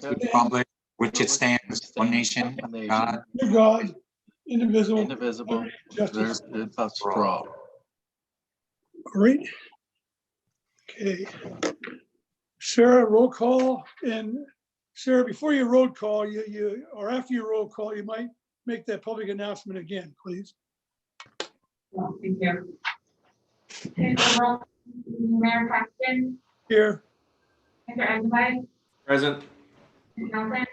to the republic, which it stands, one nation, under God, under God, indivisible, indivisible, justice. there's justice for all. All right. Okay. Sarah, roll call. And Sarah, before your roll call, or after your roll call, you might make that public announcement again, please. Well, thank you. Okay, overall, Mayor Paxton, Here. Mr. Eisenberg, Present. Ms. Nelson,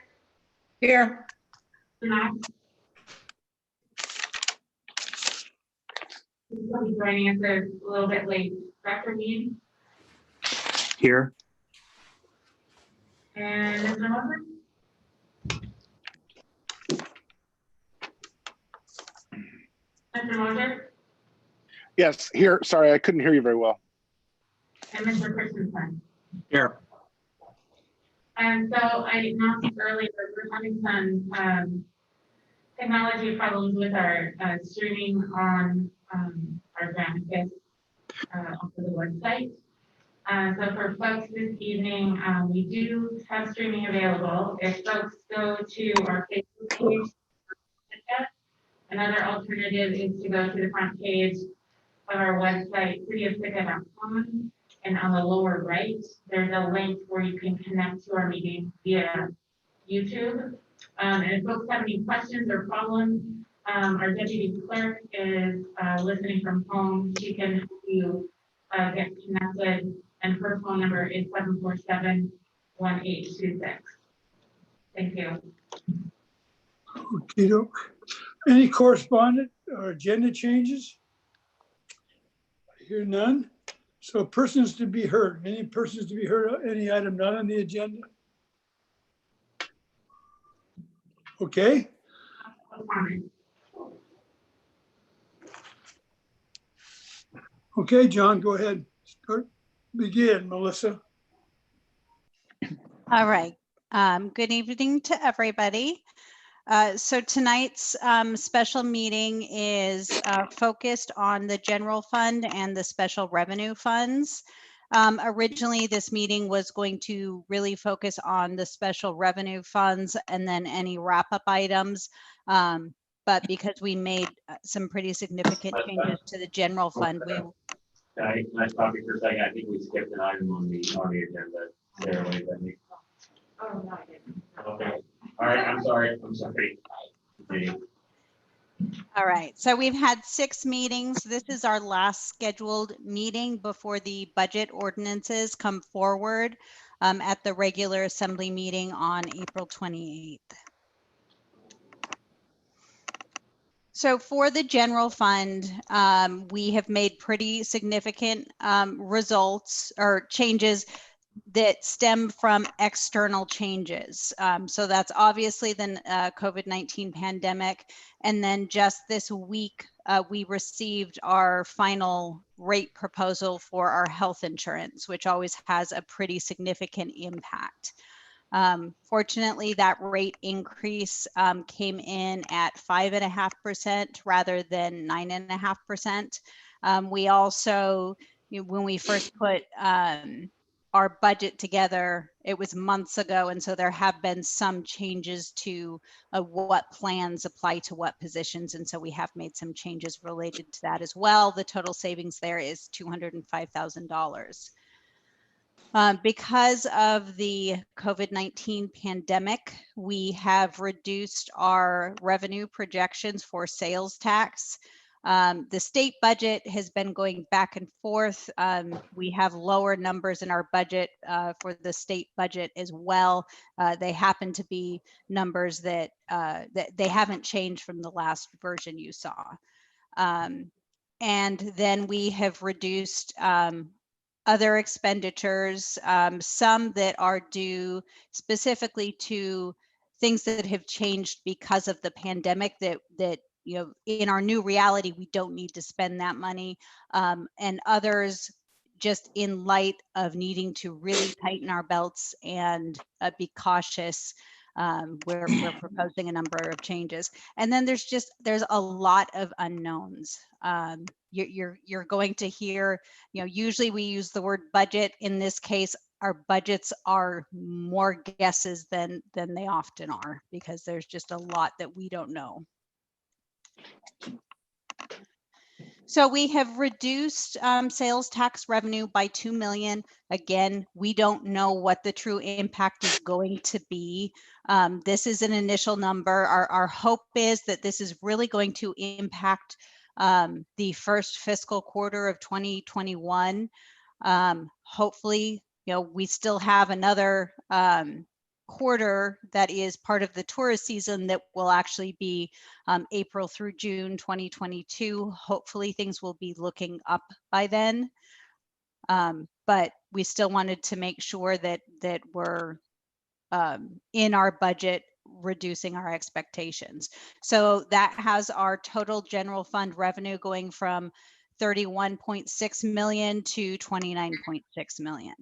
Here. Mr. Max. He'll be joining us a little bit late. Dr. Mead here. and Mr. Moser. Mr. Moser Yes, here. Sorry, I couldn't hear you very well. and Mr. Christensen. Here. And so I announced earlier, we're having some technology problems with our streaming on our Variances onto the website. So for folks this evening, we do have streaming available. If folks go to our Facebook page, another alternative is to go to the front page of our website, cityofsicka.com, and on the lower right, there's a link where you can connect to our meeting via YouTube. And if folks have any questions or problems, our deputy clerk is listening from home. She can help you get connected, and her phone number is 747-1826. Thank you. Okay. Any correspondent or agenda changes? I hear none. So persons to be heard. Any persons to be heard, any item not on the agenda? Okay. Okay, John, go ahead. Begin, Melissa. All right. Good evening to everybody. So tonight's special meeting is focused on the general fund and the special revenue funds. Originally, this meeting was going to really focus on the special revenue funds and then any wrap-up items. But because we made some pretty significant changes to the general fund, Can I stop you for a second? I think we skipped an item on the agenda. Sarah, wait, let me. Oh, no, I didn't. Okay. All right. I'm sorry. Okay. all right, so we've had 6 meetings. This is our last scheduled meeting before the budget ordinances come forward at the regular assembly meeting on April 28th. So for the general fund, we have made pretty significant results or changes that stem from external changes. So that's obviously the COVID-19 pandemic. And then just this week, we received our final rate proposal for our health insurance, which always has a pretty significant impact. Fortunately, that rate increase came in at 5.5% rather than 9.5%. We also, when we first put our budget together, it was months ago, and so there have been some changes to what plans apply to what positions, and so we have made some changes related to that as well. The total savings there is $205,000. Because of the COVID-19 pandemic, we have reduced our revenue projections for sales tax. The state budget has been going back and forth. We have lower numbers in our budget for the state budget as well. They happen to be numbers that they haven't changed from the last version you saw. And then we have reduced other expenditures, some that are due specifically to things that have changed because of the pandemic that you know, in our new reality, we don't need to spend that money, and others just in light of needing to really tighten our belts and be cautious. We're proposing a number of changes, and then there's a lot of unknowns. You're going to hear, you know, usually we use the word budget. In this case, our budgets are more guesses than they often are, because there's just a lot that we don't know. So we have reduced sales tax revenue by 2 million. Again, we don't know what the true impact is going to be. This is an initial number. Our hope is that this is really going to impact the first fiscal quarter of 2021. Hopefully, we still have another quarter that is part of the tourist season that will actually be April through June 2022. Hopefully things will be looking up by then. But we still wanted to make sure that we're in our budget reducing our expectations. So that has our total general fund revenue going from 31.6 million to 29.6 million.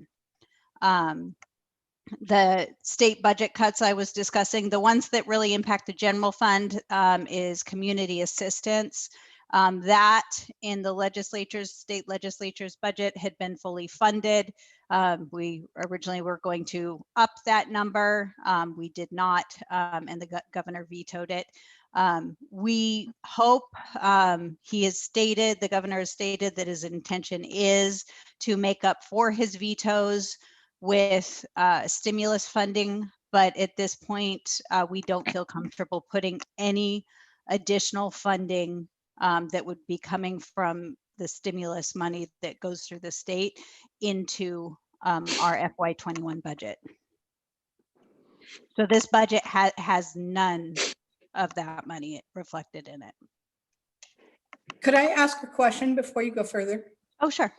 The state budget cuts I was discussing, the ones that really impact the general fund is community assistance. That in the state legislature's budget had been fully funded. We originally were going to up that number. We did not, and the governor vetoed it. We hope, the governor has stated that his intention is to make up for his vetoes with stimulus funding, but at this point, we don't feel comfortable putting any additional funding that would be coming from the stimulus money that goes through the state into our FY21 budget. So this budget has none of that money reflected in it. Could I ask a question before you go further? Oh, sure.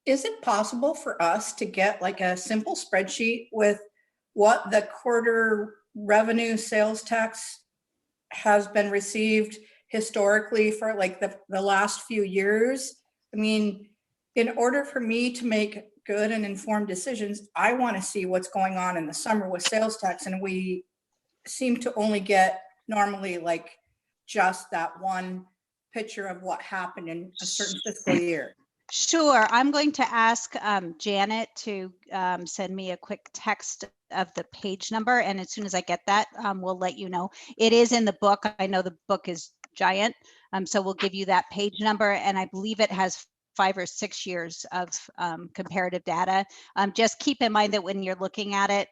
Is it possible for us to get like a simple spreadsheet with what the quarter revenue sales tax has been received historically for like the last few years? I mean, in order for me to make good and informed decisions, I want to see what's going on in the summer with sales tax, and we seem to only get normally like just that one picture of what happened in a certain fiscal year. Sure. I'm going to ask Janet to send me a quick text of the page number. And as soon as I get that, we'll let you know. It is in the book. I know the book is giant. So we'll give you that page number. And I believe it has 5 or 6 years of comparative data. Just keep in mind that when you're looking at it,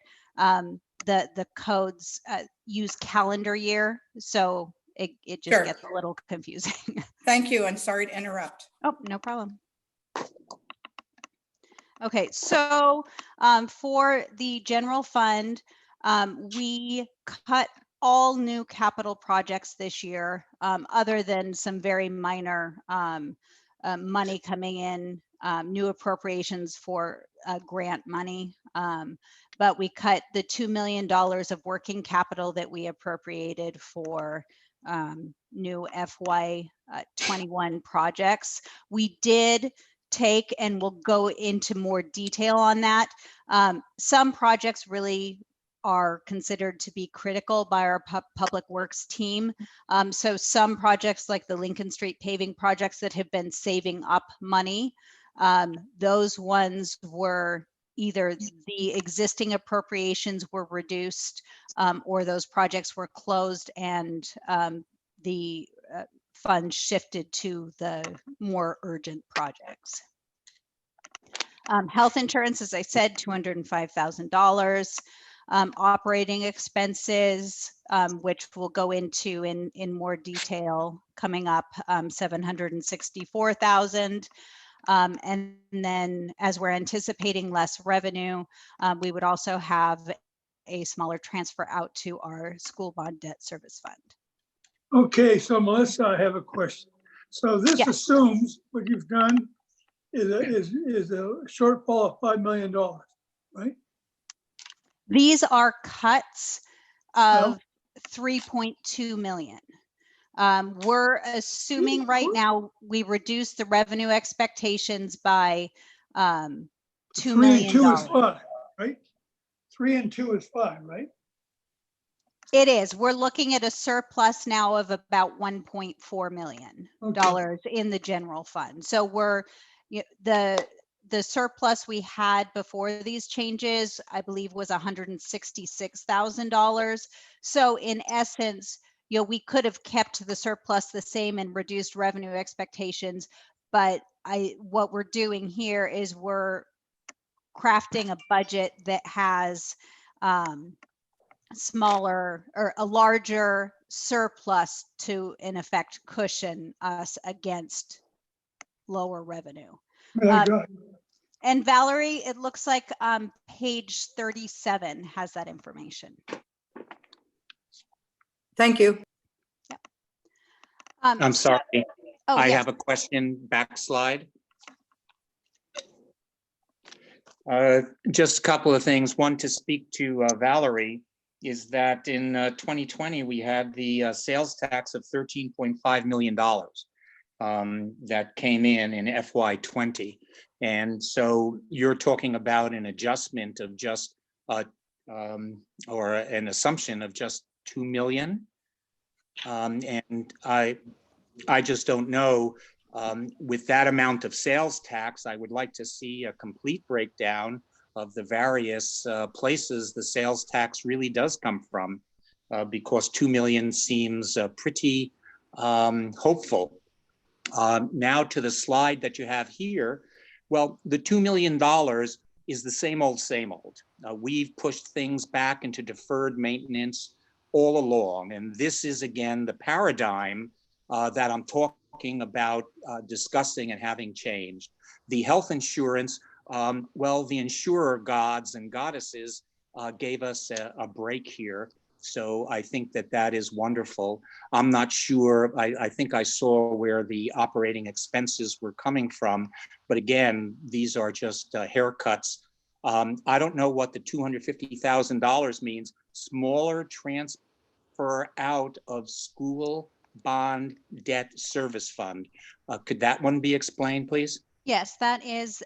the codes use calendar year. So it just Sure. gets a little confusing. Thank you, and sorry to interrupt. Oh, no problem. Okay, so for the general fund, we cut all new capital projects this year, other than some very minor money coming in, new appropriations for grant money. But we cut the $2 million of working capital that we appropriated for new FY21 projects. We did take, and we'll go into more detail on that. Some projects really are considered to be critical by our public works team. So some projects like the Lincoln Street paving projects that have been saving up money, those ones were either the existing appropriations were reduced or those projects were closed and the fund shifted to the more urgent projects. Health insurance, as I said, $205,000. Operating expenses, which we'll go into in more detail coming up, $764,000. And then as we're anticipating less revenue, we would also have a smaller transfer out to our school bond debt service fund. Okay, so Melissa, I have a question. So this Yes. assumes what you've done is a shortfall of $5 million, right? These are cuts of 3.2 million. We're assuming right now we reduce the revenue expectations by $2 million. 3 and 2 is 5, right? 3 and 2 is 5, right? It is. We're looking at a surplus now of about $1.4 million in the general fund. So we're the the surplus we had before these changes, I believe, was $166,000. So in essence, we could have kept the surplus the same and reduced revenue expectations. But what we're doing here is we're crafting a budget that has smaller or a larger surplus to, in effect, cushion us against lower revenue. And Valerie, it looks like page 37 has that information. Thank you. Yep. I'm sorry. Oh, I yes. have a question, backslide. Just a couple of things. One, to speak to Valerie, is that in 2020, we had the sales tax of $13.5 million that came in FY20. And so you're talking about an adjustment of just, or an assumption of just 2 million. And I just don't know, with that amount of sales tax, I would like to see a complete breakdown of the various places the sales tax really does come from, because 2 million seems pretty hopeful. Now to the slide that you have here, well, the $2 million is the same old, same old. We've pushed things back into deferred maintenance all along. And this is, again, the paradigm that I'm talking about discussing and having changed. The health insurance, well, the insurer gods and goddesses gave us a break here. So I think that that is wonderful. I'm not sure, I think I saw where the operating expenses were coming from, but again, these are just haircuts. I don't know what the $250,000 means. Smaller transfer out of school bond debt service fund. Could that one be explained, please? Yes, that is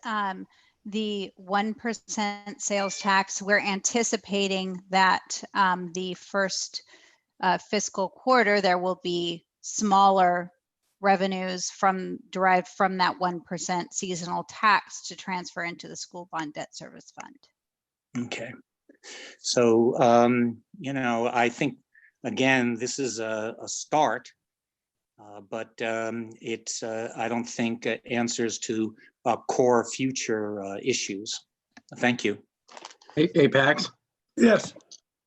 the 1% sales tax. We're anticipating that the first fiscal quarter, there will be smaller revenues derived from that 1% seasonal tax to transfer into the school bond debt service fund. Okay. So, I think, again, this is a start, but it's, I don't think answers to core future issues. Thank you. Hey, Pax. Yes.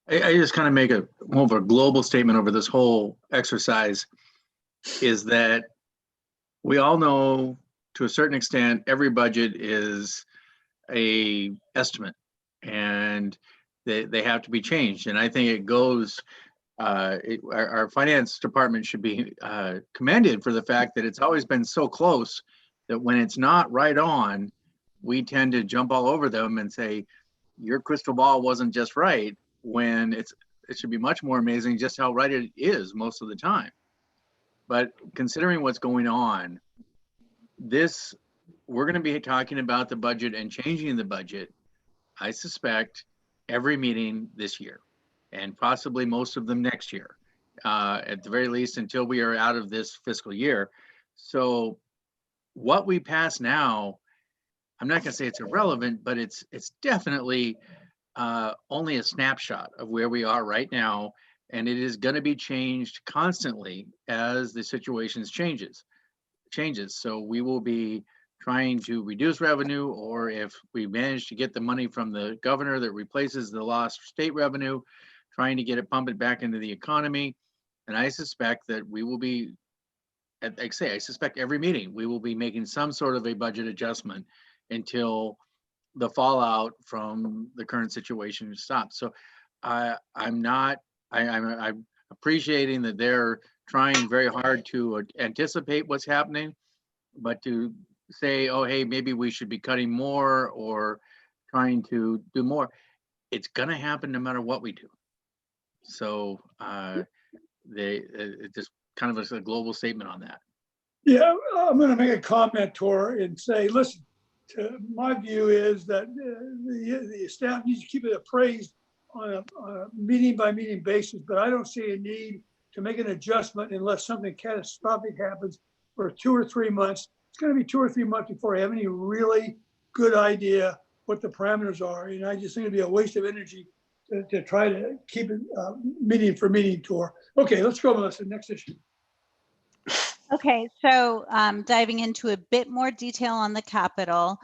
I just kind of make more of a global statement over this whole exercise, is that we all know to a certain extent every budget is a estimate and they have to be changed. And I think it goes, our finance department should be commended for the fact that it's always been so close that when it's not right on, we tend to jump all over them and say, your crystal ball wasn't just right, when it should be much more amazing just how right it is most of the time. But considering what's going on, we're going to be talking about the budget and changing the budget, I suspect, every meeting this year, and possibly most of them next year, at the very least until we are out of this fiscal year. So what we pass now, I'm not going to say it's irrelevant, but it's definitely only a snapshot of where we are right now, and it is going to be changed constantly as the situation changes. So we will be trying to reduce revenue, or if we manage to get the money from the governor that replaces the lost state revenue, trying to get it pumped back into the economy. And I suspect that we will be, like I say, I suspect every meeting we will be making some sort of a budget adjustment until the fallout from the current situation stops. So I'm appreciating that they're trying very hard to anticipate what's happening, but to say, oh, hey, maybe we should be cutting more or trying to do more, it's going to happen no matter what we do. So it just kind of is a global statement on that. Yeah, I'm going to make a comment, Tor, and say, listen, my view is that the staff needs to keep it appraised on a meeting by meeting basis, but I don't see a need to make an adjustment unless something catastrophic happens for 2 or 3 months. It's going to be 2 or 3 months before I have any really good idea what the parameters are. And I just think it'd be a waste of energy to try to keep it meeting for meeting tour. Okay, let's go, Melissa, next issue. Okay, so diving into a bit more detail on the capital.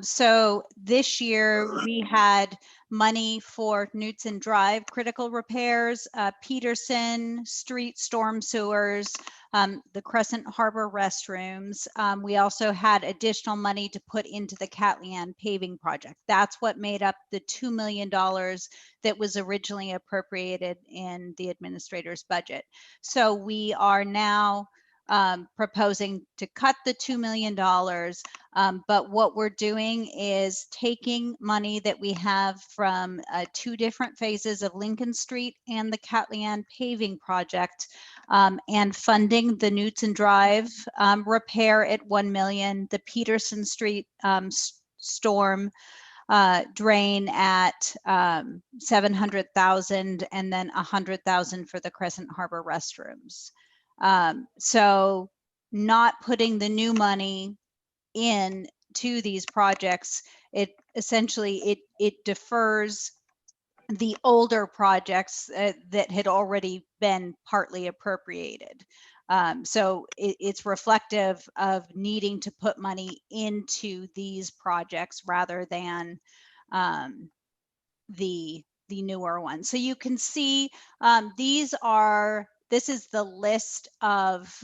So this year we had money for Knutson Drive critical repairs, Peterson Street storm sewers, the Crescent Harbor restrooms. We also had additional money to put into the Catlean paving project. That's what made up the $2 million that was originally appropriated in the administrator's budget. So we are now proposing to cut the $2 million. But what we're doing is taking money that we have from 2 different phases of Lincoln Street and the Catlean paving project, and funding the Knutson Drive repair at 1 million, the Peterson Street storm drain at 700,000, and then 100,000 for the Crescent Harbor restrooms. So not putting the new money in to these projects, it essentially it defers the older projects that had already been partly appropriated. So it's reflective of needing to put money into these projects rather than the newer ones. So you can see this is the list of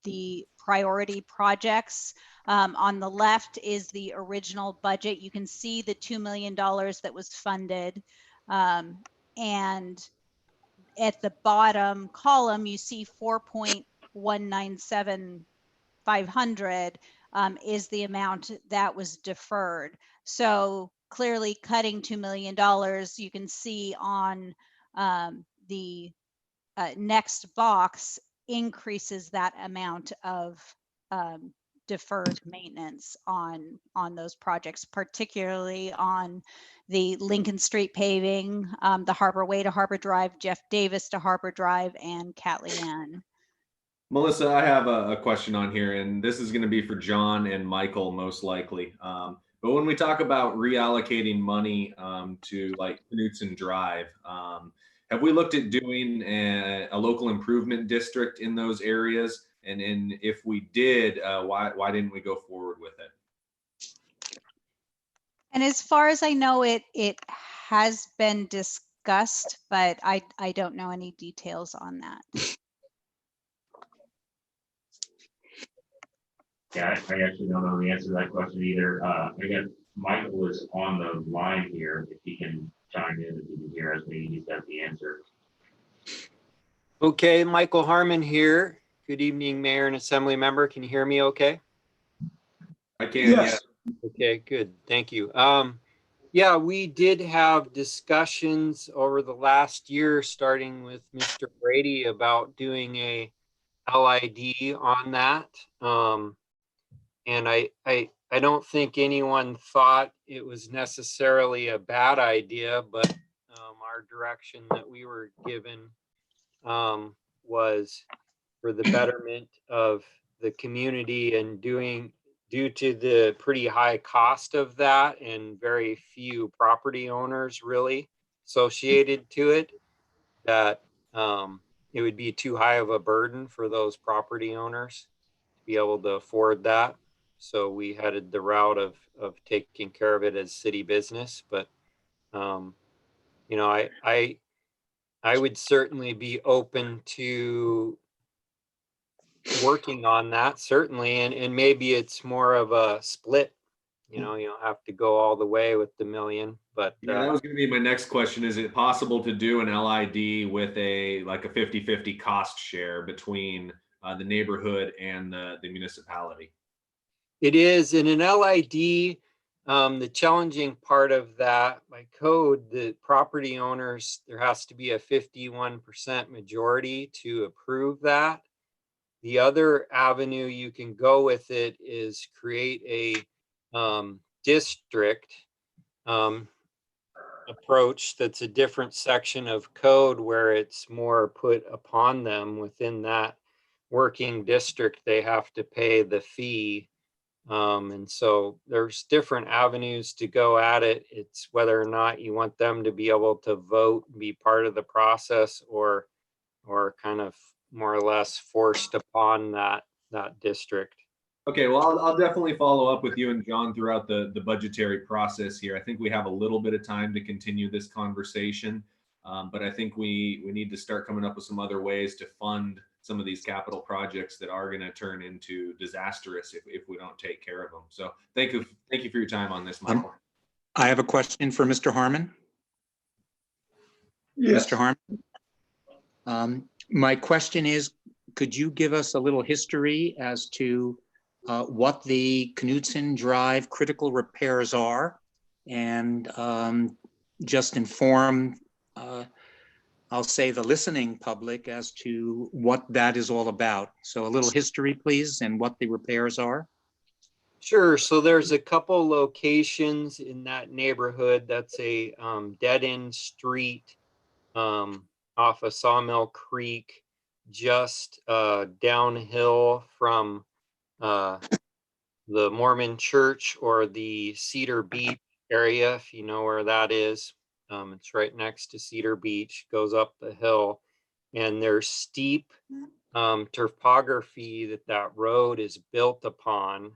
the priority projects. On the left is the original budget. You can see the $2 million that was funded. And at the bottom column, you see 4.197500 is the amount that was deferred. So clearly cutting $2 million, you can see on the next box increases that amount of deferred maintenance on those projects, particularly on the Lincoln Street paving, the Harbor Way to Harbor Drive, Jeff Davis to Harbor Drive, and Catlean. Melissa, I have a question on here, and this is going to be for John and Michael most likely. But when we talk about reallocating money to like Knutson Drive, have we looked at doing a local improvement district in those areas? And if we did, why didn't we go forward with it? And as far as I know, it has been discussed, but I don't know any details on that. Yeah, I actually don't know the answer to that question either. I guess Michael is on the line here. If he can chime in, if he can hear us, maybe he's got the answer. Okay, Michael Harmon here. Good evening, Mayor and Assembly Member. Can you hear me okay? I can, Yes. Okay, good. Thank you. Yeah, we did have discussions over the last year, starting with Mr. Brady, about doing a LID on that. And I don't think anyone thought it was necessarily a bad idea, but our direction that we were given was for the betterment of the community, and due to the pretty high cost of that and very few property owners really associated to it, that it would be too high of a burden for those property owners to be able to afford that. So we headed the route of taking care of it as city business. But you know, I would certainly be open to working on that, certainly, and maybe it's more of a split. You know, you don't have to go all the way with the million, but Yeah, that was going to be my next question. Is it possible to do an LID with a 50-50 cost share between the neighborhood and the municipality? it is in an LID. The challenging part of that, by code, the property owners, there has to be a 51% majority to approve that. The other avenue you can go with it is create a district approach that's a different section of code, where it's more put upon them within that working district. They have to pay the fee And so there's different avenues to go at it. It's whether or not you want them to be able to vote, be part of the process, or kind of more or less forced upon that district. Okay, well, I'll definitely follow up with you and John throughout the budgetary process here. I think we have a little bit of time to continue this conversation, but I think we need to start coming up with some other ways to fund some of these capital projects that are going to turn into disastrous if we don't take care of them. So thank you for your time on this, Michael. I have a question for Mr. Harmon. Yes. Mr. Harmon. My question is, could you give us a little history as to what the Knudsen Drive critical repairs are, and just inform, I'll say, the listening public as to what that is all about. So a little history, please, and what the repairs are. Sure. So there's a couple locations in that neighborhood. That's a dead-end street off of Sawmill Creek, just downhill from the Mormon Church or the Cedar Beach area, if you know where that is. It's right next to Cedar Beach, goes up the hill, and there's steep topography that road is built upon.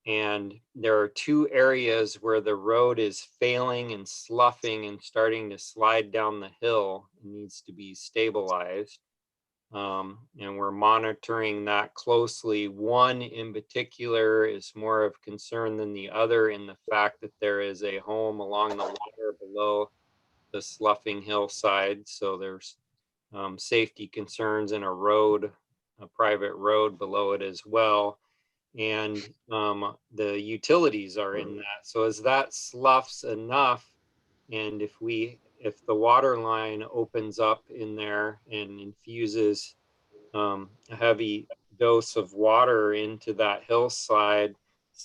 And there are two areas where the road is failing and sloughing and starting to slide down the hill. It needs to be stabilized. And we're monitoring that closely. One in particular is more of concern than the other in the fact that there is a home along the water below the sloughing hillside. So there's safety concerns in a private road below it as well. And the utilities are in that. So as that sloughs enough, and if the water line opens up in there and infuses a heavy dose of water into that hillside,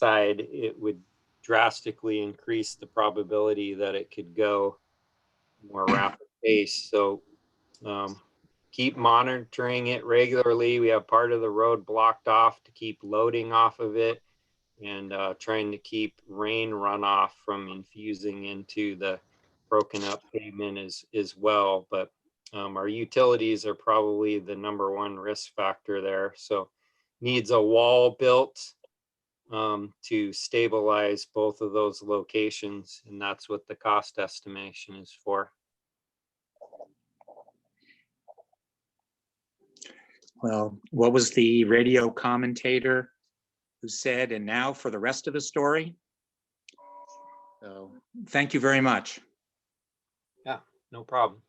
it would drastically increase the probability that it could go more rapid pace. So keep monitoring it regularly. We have part of the road blocked off to keep loading off of it, and trying to keep rain runoff from infusing into the broken up pavement as well. But our utilities are probably the #1 risk factor there. So needs a wall built to stabilize both of those locations. And that's what the cost estimation is for. Well, what was the radio commentator who said, and now for the rest of the story? So thank you very much. Yeah, no problem.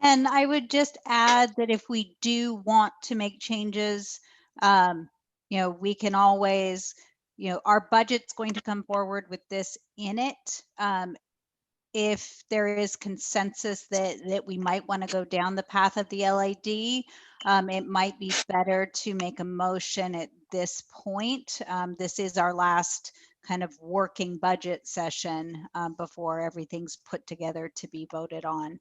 And I would just add that if we do want to make changes, we can always, our budget's going to come forward with this in it. If there is consensus that we might want to go down the path of the LID, it might be better to make a motion at this point. This is our last kind of working budget session before everything's put together to be voted on.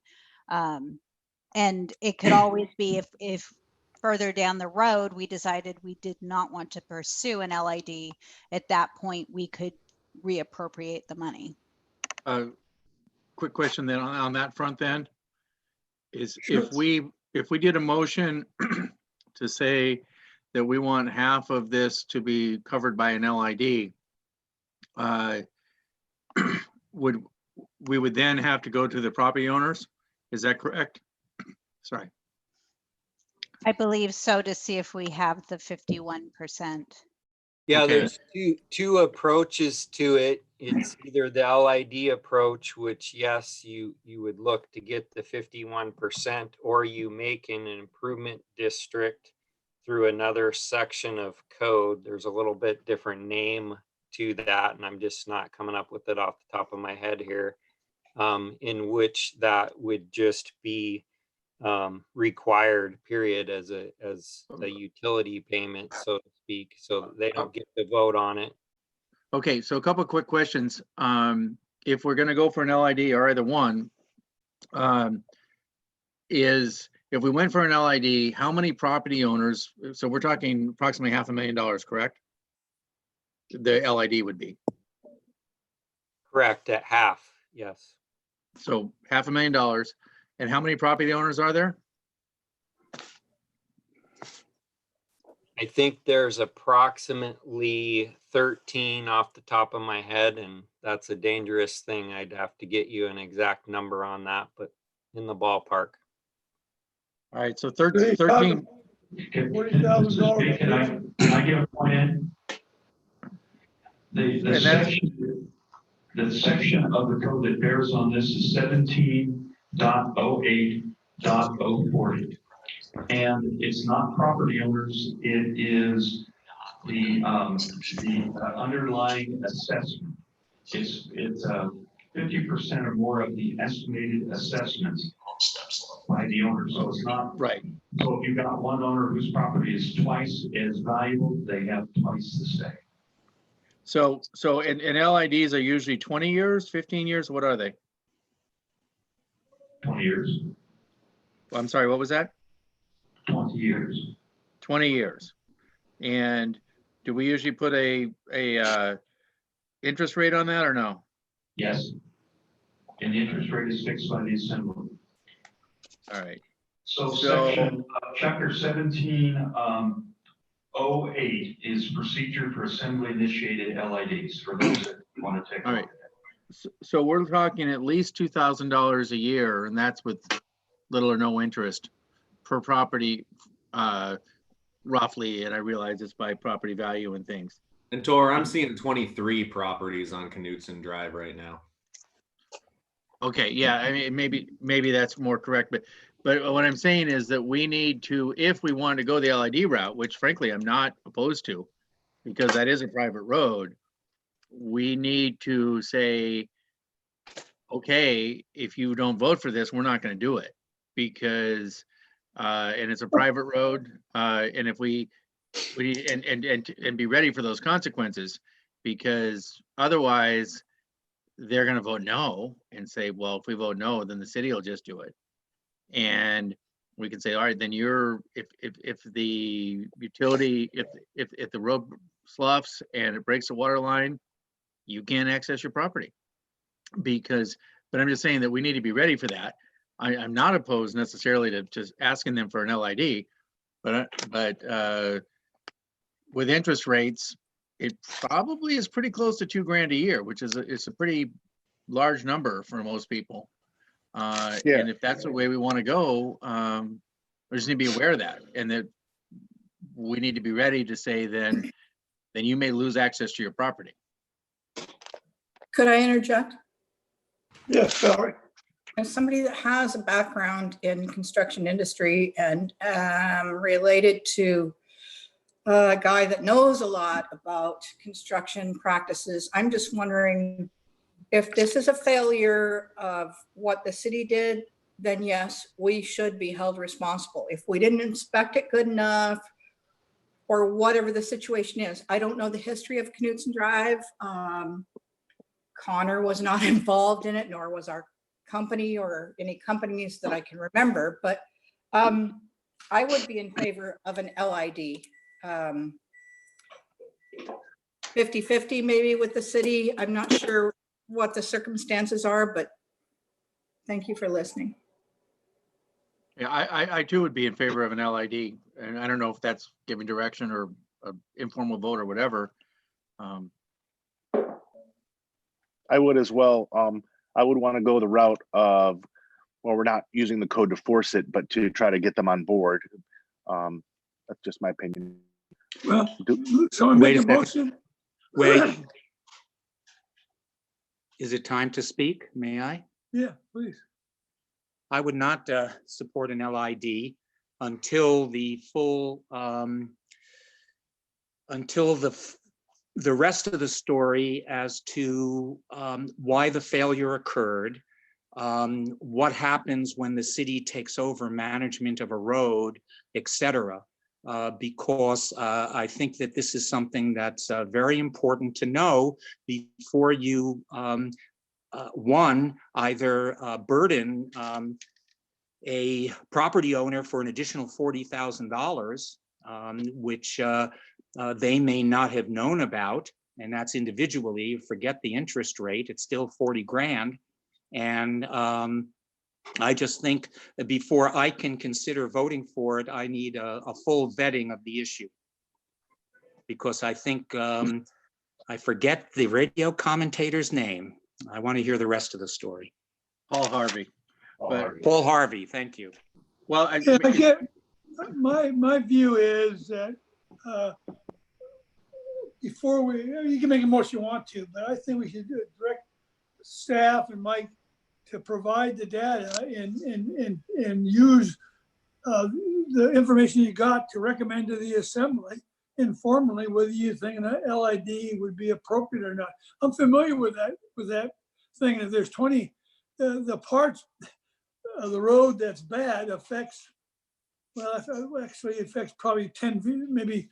And it could always be if further down the road we decided we did not want to pursue an LID, at that point we could reappropriate the money. Quick question then on that front then is Sure. if we did a motion to say that we want half of this to be covered by an LID, we would then have to go to the property owners? Is that correct? Sorry. I believe so, to see if we have the 51%. Yeah, Okay. there's two approaches to it. It's either the LID approach, which yes, you would look to get the 51%, or you make an improvement district through another section of code. There's a little bit different name to that, and I'm just not coming up with it off the top of my head here, in which that would just be required, period, as a utility payment, so to speak. So they don't get to vote on it. Okay, so a couple of quick questions. If we're going to go for an LID or either one, is if we went for an LID, how many property owners? So we're talking approximately $500,000, correct? the LID would be. Correct, at half, yes. So $500,000. And how many property owners are there? I think there's approximately 13 off the top of my head, and that's a dangerous thing. I'd have to get you an exact number on that, but in the ballpark. All right, so Hey, 13. $40,000. Can I get a point in? The And that's- section of the code that bears on this is 17.08.040. And it's not property owners, it is the underlying assessment. It's 50% or more of the estimated assessments by the owner. So it's not Right. So if you've got one owner whose property is twice as valuable, they have twice the stake. So and LIDs are usually 20 years, 15 years. What are they? 20 years. I'm sorry, what was that? 20 years. 20 years. And do we usually put a interest rate on that or no? Yes. And the interest rate is fixed by the assembly. All right. So section, chapter 17.08 is procedure for assembly initiated LIDs for those that want to take. All right. So we're talking at least $2,000 a year, and that's with little or no interest per property, roughly. And I realize it's by property value and things. And Tor, I'm seeing 23 properties on Knutson Drive right now. Okay, yeah, I mean, maybe that's more correct, but what I'm saying is that we need to, if we wanted to go the LID route, which frankly I'm not opposed to, because that is a private road, we need to say, okay, if you don't vote for this, we're not going to do it, because and it's a private road, and if we and be ready for those consequences, because otherwise they're going to vote no and say, well, if we vote no, then the city will just do it. And we can say, all right, then if the utility, if the road sloughs and it breaks the water line, you can't access your property. But I'm just saying that we need to be ready for that. I'm not opposed necessarily to just asking them for an LID, but with interest rates, it probably is pretty close to $2,000 a year, which is it's a pretty large number for most people. Yeah. And if that's the way we want to go, we just need to be aware of that, and that we need to be ready to say then you may lose access to your property. Could I interject? Yes, Valerie. As somebody that has a background in construction industry and related to a guy that knows a lot about construction practices, I'm just wondering if this is a failure of what the city did, then yes, we should be held responsible. If we didn't inspect it good enough, or whatever the situation is, I don't know the history of Knutson Drive. Connor was not involved in it, nor was our company or any companies that I can remember, but I would be in favor of an LID. 50-50 maybe with the city. I'm not sure what the circumstances are, but thank you for listening. Yeah, I too would be in favor of an LID, and I don't know if that's giving direction or an informal vote or whatever. I would as well. I would want to go the route of, well, we're not using the code to force it, but to try to get them on board. That's just my opinion. Well, someone Wait make a a second. motion. Wait. Is it time to speak? May I? Yeah, please. I would not support an LID until the full, until the rest of the story as to why the failure occurred, what happens when the city takes over management of a road, et cetera. Because I think that this is something that's very important to know before you, one, either burden a property owner for an additional $40,000, which they may not have known about, and that's individually. Forget the interest rate, it's still 40 grand. And I just think that before I can consider voting for it, I need a full vetting of the issue. Because I think, I forget the radio commentator's name. I want to hear the rest of the story. Paul Harvey. But, Paul Harvey, thank you. well, Yeah, I get, my view is that before you can make a motion you want to, but I think we should direct staff and Mike to provide the data and use the information you got to recommend to the assembly informally whether you think an LID would be appropriate or not. I'm familiar with that thing. If there's 20, the parts of the road that's bad affects, well, actually it affects probably 10, maybe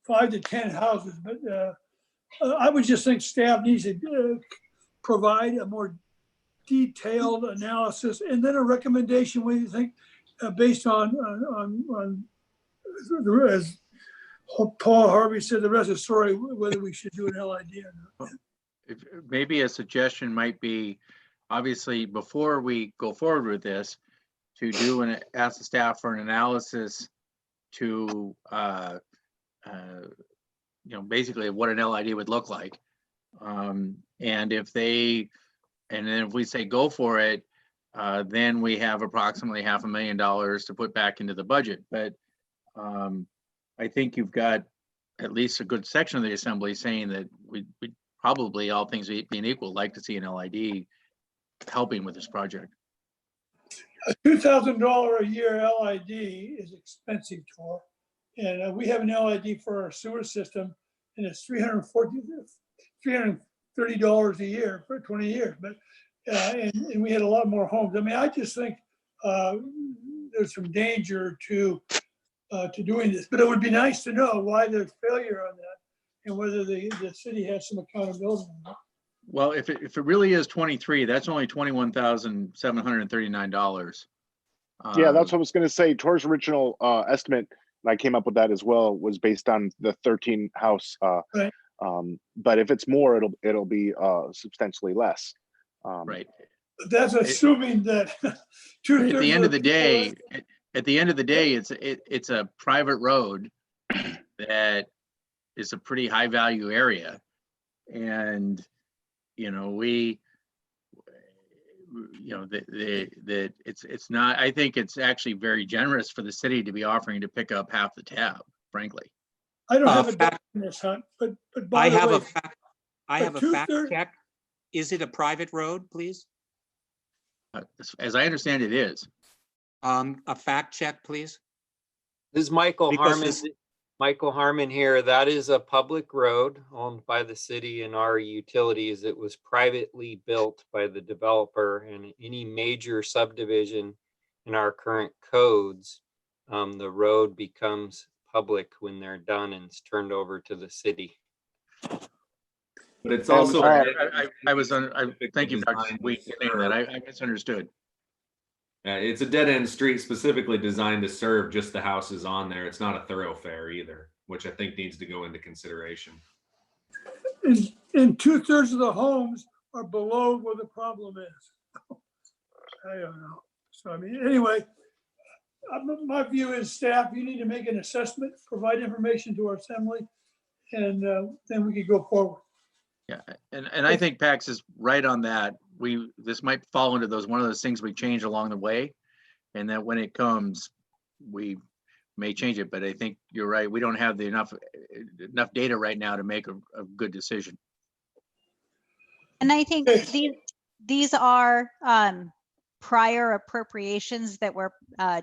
5 to 10 houses. But I would just think staff needs to provide a more detailed analysis and then a recommendation. What do you think, based on as Paul Harvey said, the rest of the story, whether we should do an LID or not. Maybe a suggestion might be, obviously, before we go forward with this, to do and ask the staff for an analysis to, basically what an LID would look like. And then if we say go for it, then we have approximately $500,000 to put back into the budget. But I think you've got at least a good section of the assembly saying that we probably, all things being equal, like to see an LID helping with this project. A $2,000 a year LID is expensive, Tor. And we have an LID for our sewer system, and it's $330 a year for 20 years. But and we had a lot more homes. I mean, I just think there's some danger to doing this, but it would be nice to know why there's failure on that and whether the city has some accountability. Well, if it really is 23, that's only $21,739. Yeah, that's what I was going to say. Tor's original estimate, and I came up with that as well, was based on the 13 house. Right. But if it's more, it'll be substantially less. Right. That's assuming that two-thirds At the end of the day, people- it's a private road that is a pretty high value area, and it's not. I think it's actually very generous for the city to be offering to pick up half the tab, frankly. I don't have a doubt in this, Hunt, but by the way, I have a fact two-thirds- check. Is it a private road, please? As I understand it is. A fact check, please. This is Michael Because Harmon. this- Michael Harmon here. That is a public road owned by the city and our utilities. It was privately built by the developer, and any major subdivision in our current codes, the road becomes public when they're done and it's turned over to the city. But it's also Thank you for saying that. I misunderstood. It's a dead end street specifically designed to serve just the houses on there. It's not a thoroughfare either, which I think needs to go into consideration. and two-thirds of the homes are below where the problem is. I don't know. So, I mean, anyway, my view is staff, you need to make an assessment, provide information to our assembly, and then we could go forward. Yeah, and I think Pax is right on that. This might fall into one of those things we change along the way, and that when it comes, we may change it. But I think you're right. We don't have enough data right now to make a good decision. And I think these are prior appropriations that we're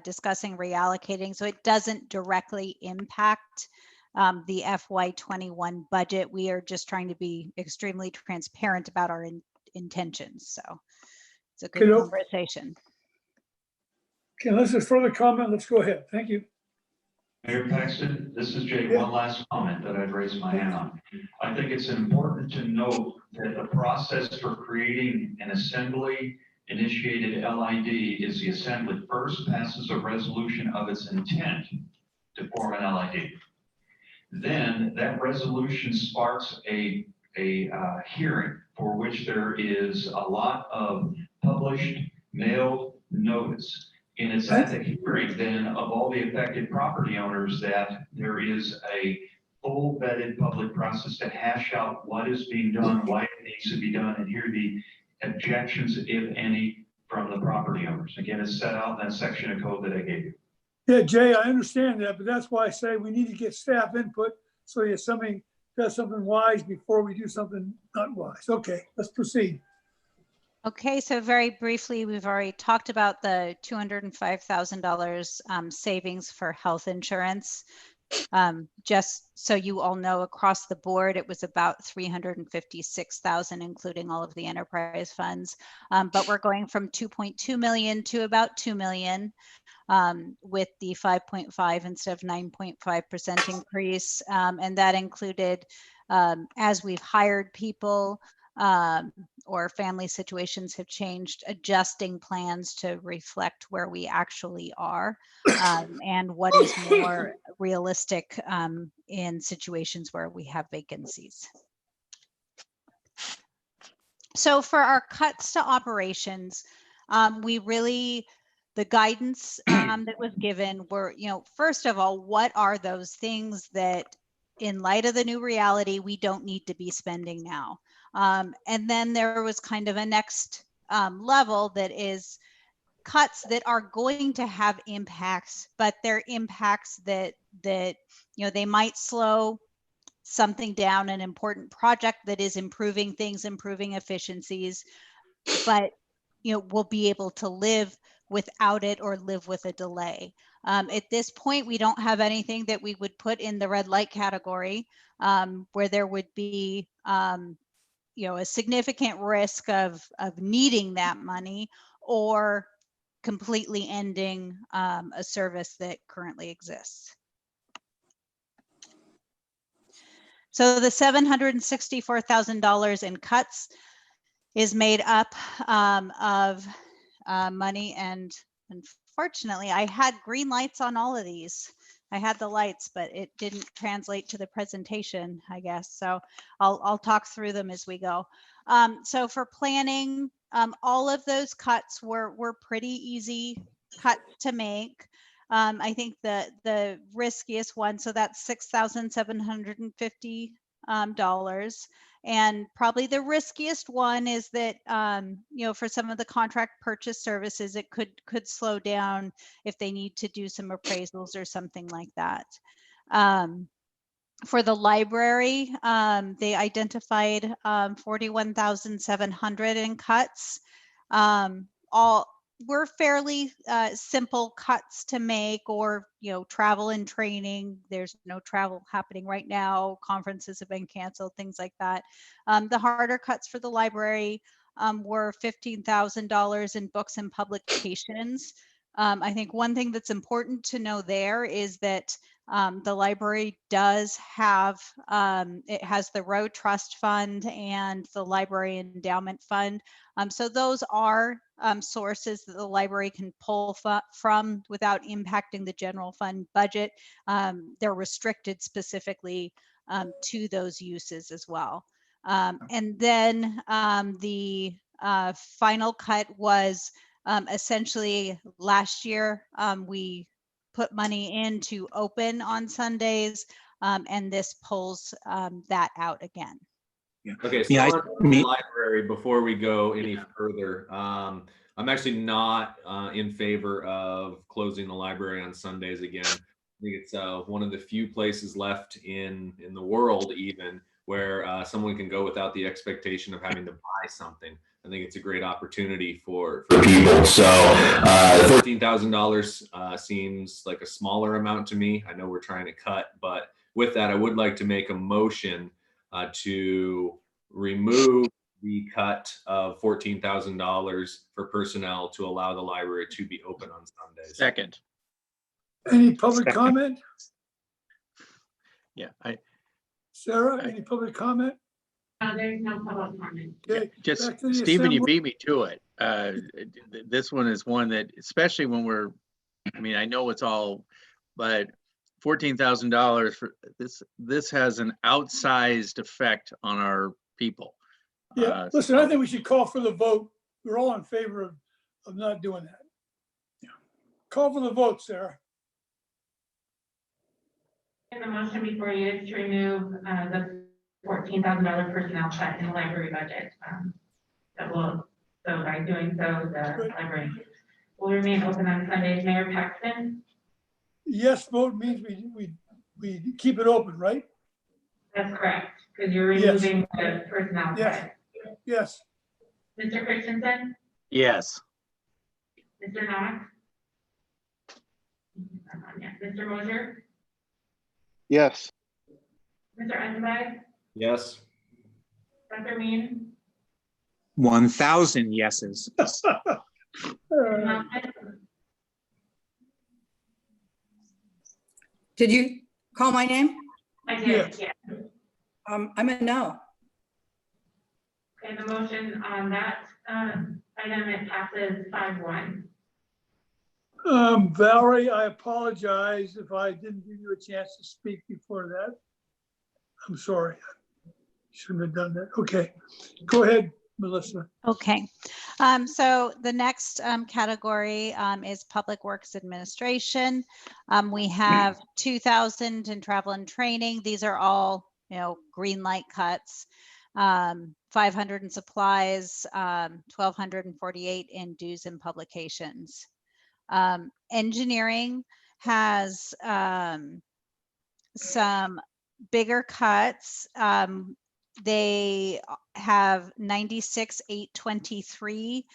discussing reallocating, so it doesn't directly impact the FY21 budget. We are just trying to be extremely transparent about our intentions. So it's a good conversation. Okay, unless there's further comment, let's go ahead. Thank you. Mayor Paxton, this is Jay. Yeah. One last comment that I've raised my hand on. I think it's important to note that the process for creating an assembly initiated LID is the assembly first passes a resolution of its intent to form an LID. then that resolution sparks a hearing for which there is a lot of published mail notice. And it's at the hearing then of all the affected property owners that there is a full vetted public process to hash out what is being done, why it needs to be done, and hear the objections, if any, from the property owners. Again, it's set out in that section of code that I gave you. Yeah, Jay, I understand that, but that's why I say we need to get staff input. So if somebody does something wise before we do something not wise. Okay, let's proceed. Okay, so very briefly, we've already talked about the $205,000 savings for health insurance. Just so you all know, across the board, it was about $356,000, including all of the enterprise funds. But we're going from 2.2 million to about 2 million with the 5.5 instead of 9.5% increase. And that included, as we've hired people, or family situations have changed, adjusting plans to reflect where we actually are and what is more realistic in situations where we have vacancies. So for our cuts to operations, the guidance that was given were, first of all, what are those things that in light of the new reality, we don't need to be spending now? And then there was kind of a next level that is cuts that are going to have impacts, but they're impacts that they might slow something down, an important project that is improving things, improving efficiencies, but we'll be able to live without it or live with a delay. At this point, we don't have anything that we would put in the red light category where there would be a significant risk of needing that money or completely ending a service that currently exists. So the $764,000 in cuts is made up of money, and unfortunately, I had green lights on all of these. I had the lights, but it didn't translate to the presentation, I guess. So I'll talk through them as we go. So for planning, all of those cuts were pretty easy cuts to make. I think the riskiest one, so that's $6,750. And probably the riskiest one is that, for some of the contract purchase services, it could slow down if they need to do some appraisals or something like that. For the library, they identified 41,700 in cuts. All were fairly simple cuts to make, or travel and training. There's no travel happening right now. Conferences have been canceled, things like that. The harder cuts for the library were $15,000 in books and publications. I think one thing that's important to know there is that the library does have, it has the Roe Trust Fund and the Library Endowment Fund. So those are sources that the library can pull from without impacting the general fund budget. They're restricted specifically to those uses as well. And then the final cut was essentially last year, we put money in to open on Sundays, and this pulls that out again. Okay, so on the library, before we go any further, I'm actually not in favor of closing the library on Sundays again. I think it's one of the few places left in the world even where someone can go without the expectation of having to buy something. I think it's a great opportunity for people. So $14,000 seems like a smaller amount to me. I know we're trying to cut, but with that, I would like to make a motion to remove the cut of $14,000 for personnel to allow the library to be open on Sundays. Second. Any public comment? Yeah, Sarah, any public comment? There's no public comment. Okay, just back to the Stephen, you assembly. beat me to it. This one is one that, especially when I know it's all, but $14,000 for this. This has an outsized effect on our people. Yeah, listen, I think we should call for the vote. We're all in favor of not doing that. Yeah. Call for the vote, Sarah. And the motion before you is to remove the $14,000 personnel cut in the library budget. That will, so by doing so, the library will remain open on Sundays. Mayor Paxton? Yes vote means we keep it open, right? That's correct, because you're Yes. removing the personnel Yes. cut. Yes. Mr. Christensen? Yes. Mr. Knox? Mr. Mosier? Yes. Mr. Eisenberg? Yes. Dr. Mean? 1,000 yeses. Did you call my name? I did, yeah. I'm a no. Okay, the motion on that item, it passes 5-1. Valerie, I apologize if I didn't give you a chance to speak before that. I'm sorry. Shouldn't have done that. Okay, go ahead, Melissa. Okay, so the next category is Public Works Administration. We have 2,000 in travel and training. These are all, green light cuts. 500 in supplies, 1,248 in dues and publications. Engineering has some bigger cuts. They have 96,823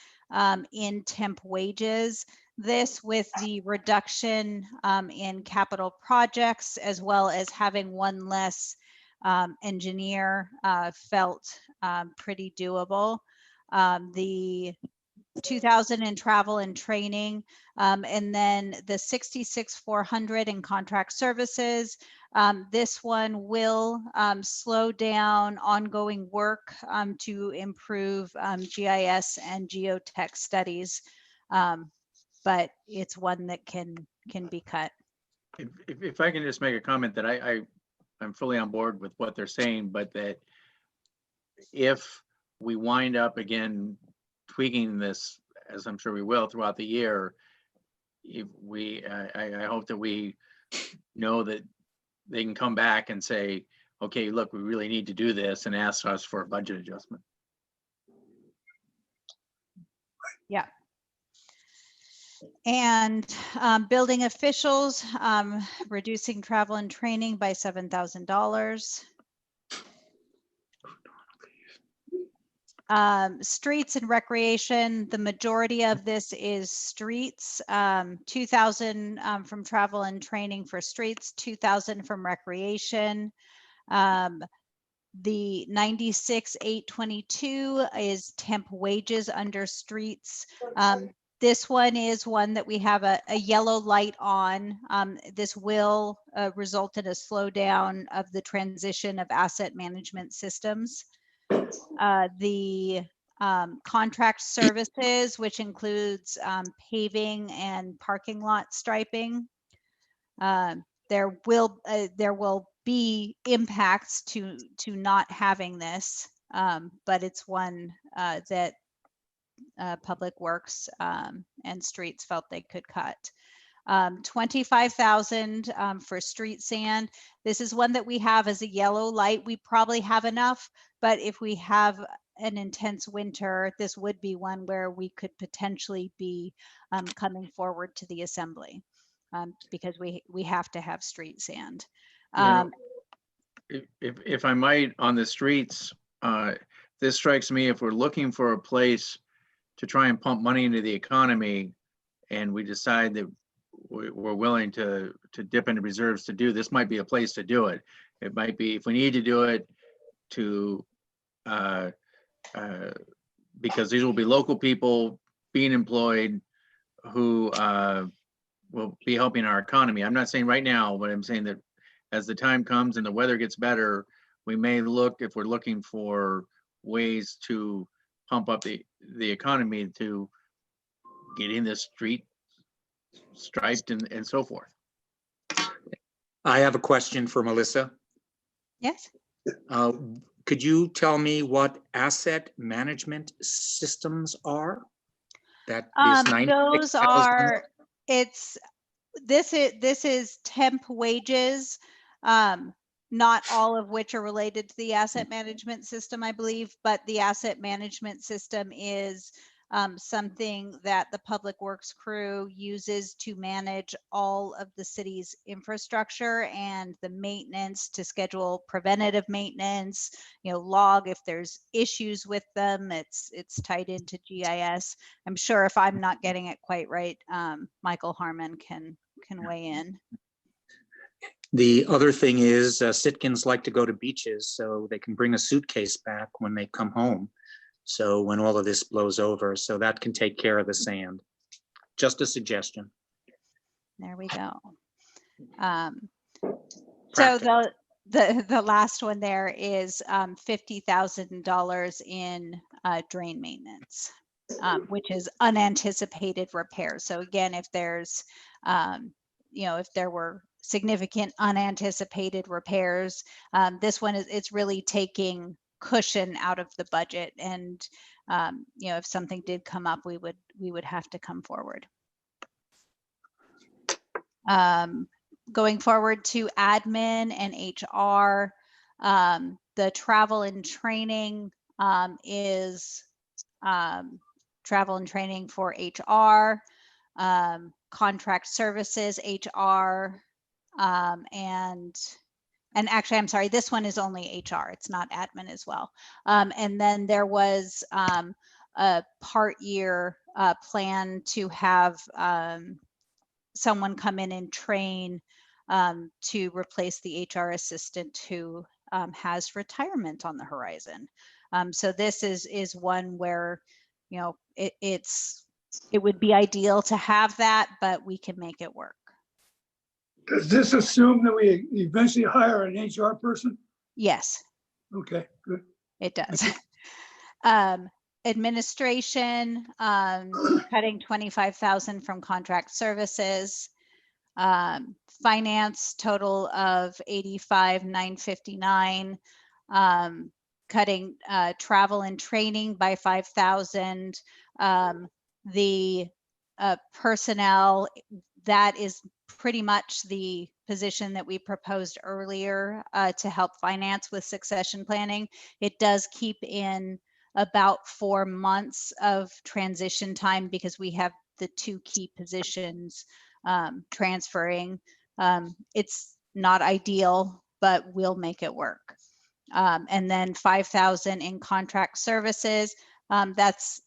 in temp wages. This with the reduction in capital projects, as well as having one less engineer, felt pretty doable. The 2,000 in travel and training, and then the 66,400 in contract services. This one will slow down ongoing work to improve GIS and geotech studies, but it's one that can be cut. If I can just make a comment that I'm fully on board with what they're saying, but that if we wind up again tweaking this, as I'm sure we will throughout the year, if I hope that we know that they can come back and say, okay, look, we really need to do this, and ask us for a budget adjustment. Yeah. And building officials, reducing travel and training by $7,000. Streets and recreation, the majority of this is streets. 2,000 from travel and training for streets, 2,000 from recreation. The 96,822 is temp wages under streets. This one is one that we have a yellow light on. This will result in a slowdown of the transition of asset management systems. The contract services, which includes paving and parking lot striping. There will be impacts to not having this, but it's one that Public Works and Streets felt they could cut. 25,000 for street sand. This is one that we have as a yellow light. We probably have enough, but if we have an intense winter, this would be one where we could potentially be coming forward to the assembly because we have to have street sand. If I might, on the streets, this strikes me, if we're looking for a place to try and pump money into the economy, and we decide that we're willing to dip into reserves to do, this might be a place to do it. It might be, if we need to do it, to because these will be local people being employed who will be helping our economy. I'm not saying right now, but I'm saying that as the time comes and the weather gets better, we may look, if we're looking for ways to pump up the economy, to getting the street striped and so forth. I have a question for Melissa. Yes. Uh, Could you tell me what asset management systems are? That is Those 96,000. are, this is temp wages, not all of which are related to the asset management system, I believe, but the asset management system is something that the public works crew uses to manage all of the city's infrastructure and the maintenance, to schedule preventative maintenance, log if there's issues with them. It's tied into GIS. I'm sure if I'm not getting it quite right, Michael Harmon can weigh in. The other thing is Sitkins like to go to beaches, so they can bring a suitcase back when they come home. So when all of this blows over, so that can take care of the sand. Just a suggestion. There we go. So the last one there is $50,000 in drain maintenance, which is unanticipated repairs. So again, if there's, if there were significant unanticipated repairs, this one it's really taking cushion out of the budget, and if something did come up, we would have to come forward. Going forward to admin and HR, the travel and training is travel and training for HR, contract services, HR, and actually, I'm sorry, this one is only HR. It's not admin as well. And then there was a part year plan to have someone come in and train to replace the HR assistant who has retirement on the horizon. So this is one where, it would be ideal to have that, but we can make it work. Does this assume that we eventually hire an HR person? Yes. Okay, good. It does. Administration, cutting 25,000 from contract services. Finance, total of 85,959. Cutting travel and training by 5,000. The personnel, that is pretty much the position that we proposed earlier to help finance with succession planning. It does keep in about 4 months of transition time because we have the 2 key positions transferring. It's not ideal, but we'll make it work. And then 5,000 in contract services. That's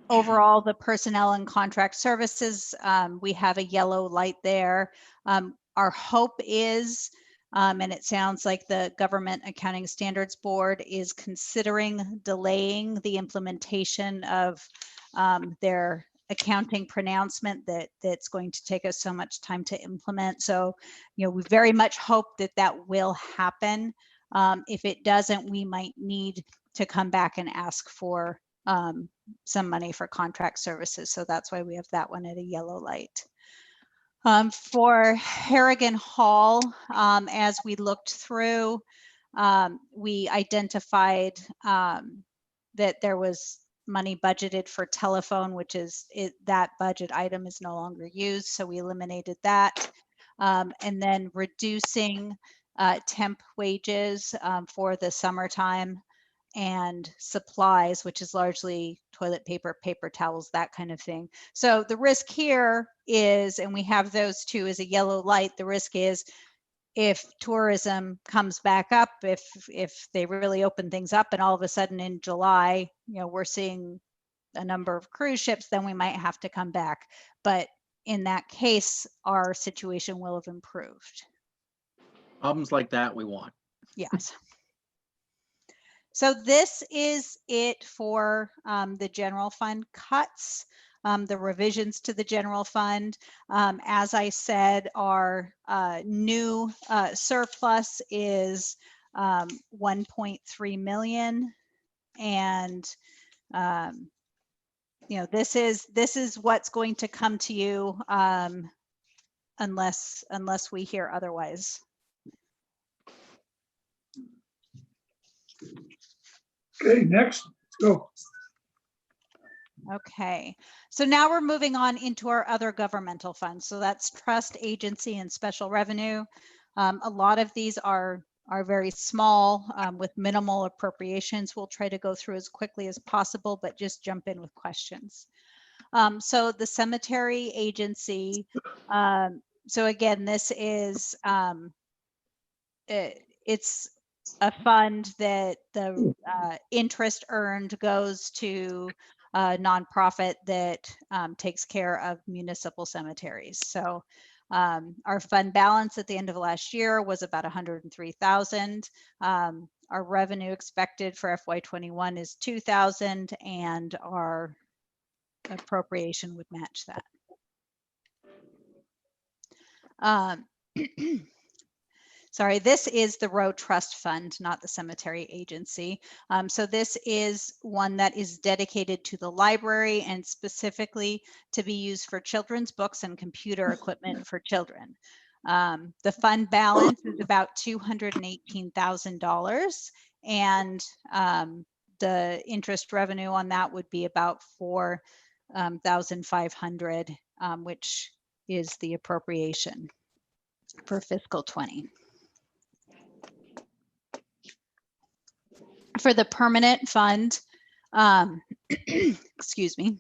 overall the personnel and contract services. We have a yellow light there. Our hope is, and it sounds like the Government Accounting Standards Board is considering delaying the implementation of their accounting pronouncement that's going to take us so much time to implement. So, we very much hope that will happen. If it doesn't, we might need to come back and ask for some money for contract services. So that's why we have that one at a yellow light. For Harrigan Hall, as we looked through, we identified that there was money budgeted for telephone, which is that budget item is no longer used. So we eliminated that. And then reducing temp wages for the summertime, and supplies, which is largely toilet paper, paper towels, that kind of thing. So the risk here is, and we have those 2 as a yellow light, the risk is if tourism comes back up, if they really open things up and all of a sudden in July, we're seeing a number of cruise ships, then we might have to come back. But in that case, our situation will have improved. Problems like that we want. Yes. So this is it for the general fund cuts, the revisions to the general fund. As I said, our new surplus is 1.3 million. And this is what's going to come to you unless we hear otherwise. Okay, next, go. Okay, so now we're moving on into our other governmental funds. So that's trust, agency, and special revenue. A lot of these are very small with minimal appropriations. We'll try to go through as quickly as possible, but just jump in with questions. So the cemetery agency. So again, this is it's a fund that the interest earned goes to a nonprofit that takes care of municipal cemeteries. So our fund balance at the end of last year was about 103,000. Our revenue expected for FY21 is 2,000, and our appropriation would match that. Sorry, this is the Road Trust Fund, not the cemetery agency. So this is one that is dedicated to the library and specifically to be used for children's books and computer equipment for children. The fund balance is about $218,000, and the interest revenue on that would be about $4,500, which is the appropriation for fiscal 20. For the permanent fund, excuse me,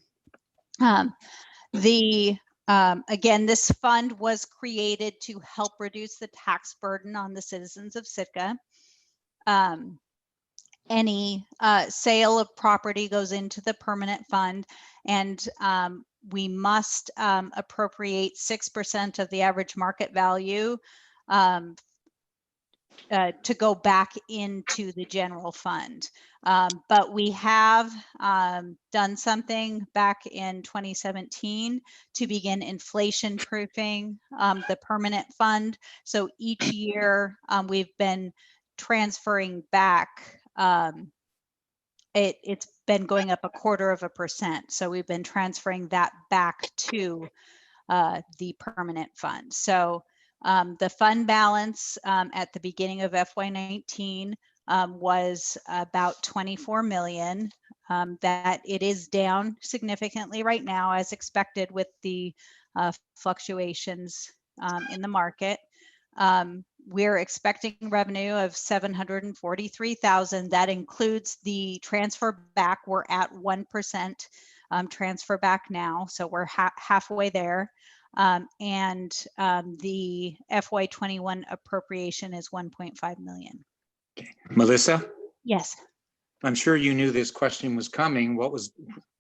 again, this fund was created to help reduce the tax burden on the citizens of Sitka. Any sale of property goes into the permanent fund, and we must appropriate 6% of the average market value to go back into the general fund. But we have done something back in 2017 to begin inflation proofing the permanent fund. So each year we've been transferring back, it's been going up 0.25%. So we've been transferring that back to the permanent fund. So the fund balance at the beginning of FY19 was about 24 million. That it is down significantly right now, as expected, with the fluctuations in the market. We're expecting revenue of 743,000. That includes the transfer back. We're at 1% transfer back now, so we're halfway there. And the FY21 appropriation is 1.5 million. Okay. Melissa, Yes. I'm sure you knew this question was coming.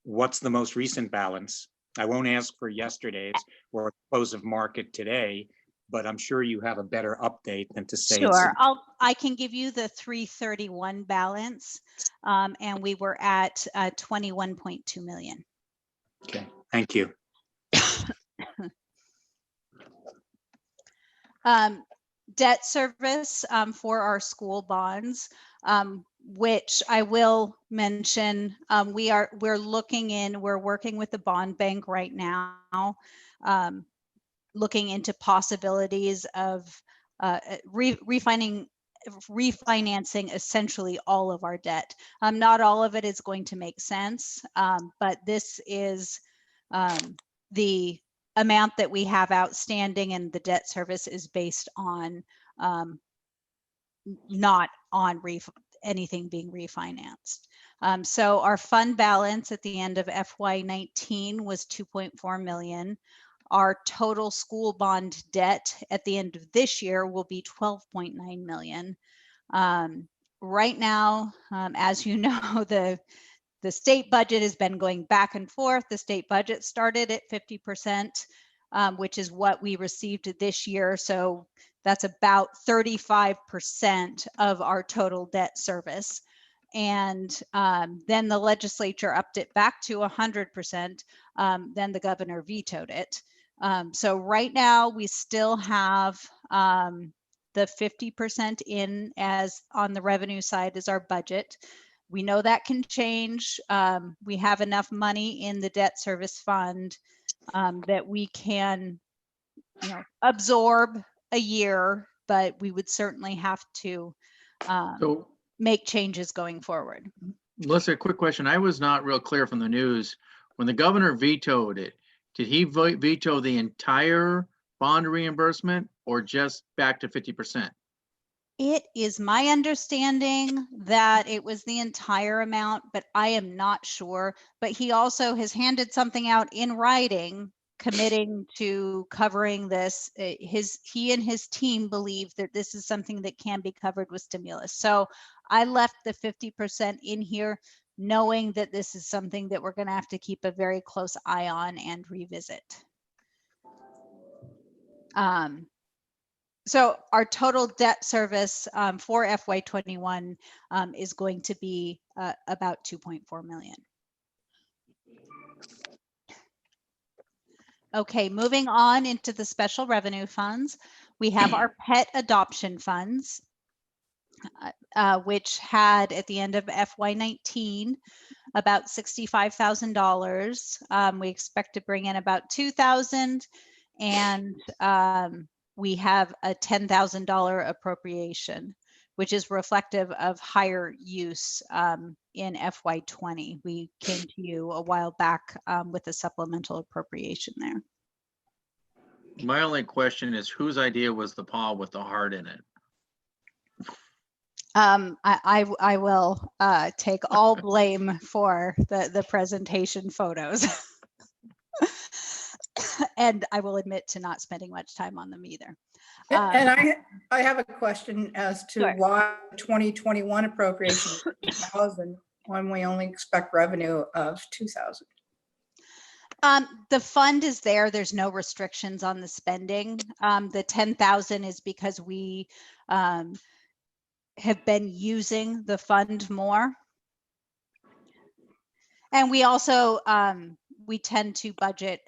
What's the most recent balance? I won't ask for yesterday's or close of market today, but I'm sure you have a better update than to say. Sure, I can give you the 331 balance, and we were at 21.2 million. Okay, thank you. Debt service for our school bonds, which I will mention, we're working with the bond bank right now, looking into possibilities of refinancing essentially all of our debt. Not all of it is going to make sense, but this is the amount that we have outstanding, and the debt service is based on not on anything being refinanced. So our fund balance at the end of FY19 was 2.4 million. Our total school bond debt at the end of this year will be 12.9 million. Right now, as you know, the state budget has been going back and forth. The state budget started at 50%, which is what we received this year. So that's about 35% of our total debt service. And then the legislature upped it back to 100%. Then the governor vetoed it. So right now we still have the 50% in as on the revenue side as our budget. We know that can change. We have enough money in the debt service fund that we can absorb a year, but we would certainly have to So make changes going forward. Melissa, a quick question. I was not real clear from the news. When the governor vetoed it, did he veto the entire bond reimbursement or just back to 50%? It is my understanding that it was the entire amount, but I am not sure. But he also has handed something out in writing committing to covering this. He and his team believe that this is something that can be covered with stimulus. So I left the 50% in here, knowing that this is something that we're going to have to keep a very close eye on and revisit. So our total debt service for FY21 is going to be about 2.4 million. Okay, moving on into the special revenue funds, we have our pet adoption funds, which had at the end of FY19 about $65,000. We expect to bring in about 2,000, and we have a $10,000 appropriation, which is reflective of higher use in FY20. We came to you a while back with a supplemental appropriation there. My only question is whose idea was the paw with the heart in it? I will take all blame for the presentation photos. And I will admit to not spending much time on them either. And I have a question as to Sure. why 2021 appropriation is 2,000 when we only expect revenue of 2,000. The fund is there. There's no restrictions on the spending. The 10,000 is because we have been using the fund more. And we also, we tend to budget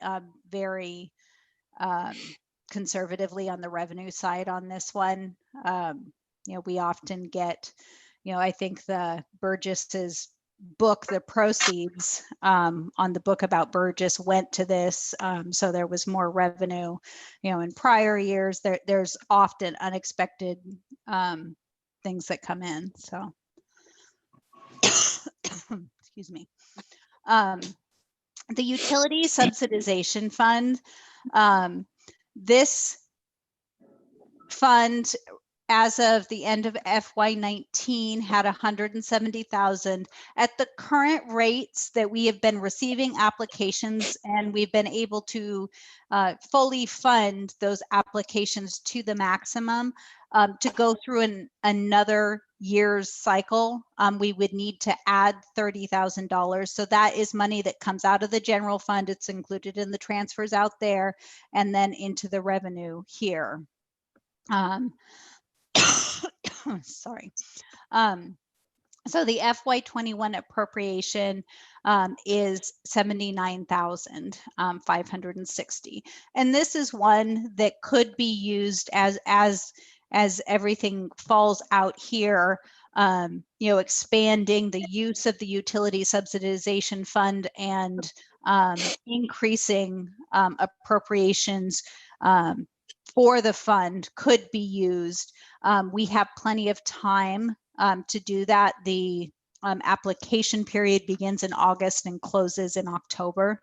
very conservatively on the revenue side on this one. We often get, I think the Burgess's book, the proceeds on the book about Burgess went to this. So there was more revenue, in prior years. There's often unexpected things that come in. So, excuse me. The utility subsidization fund, this fund, as of the end of FY19, had 170,000. At the current rates that we have been receiving applications, and we've been able to fully fund those applications to the maximum, to go through another year's cycle, we would need to add $30,000. So that is money that comes out of the general fund. It's included in the transfers out there and then into the revenue here. Sorry. So the FY21 appropriation is 79,560. And this is one that could be used as everything falls out here, expanding the use of the utility subsidization fund and increasing appropriations for the fund could be used. We have plenty of time to do that. The application period begins in August and closes in October.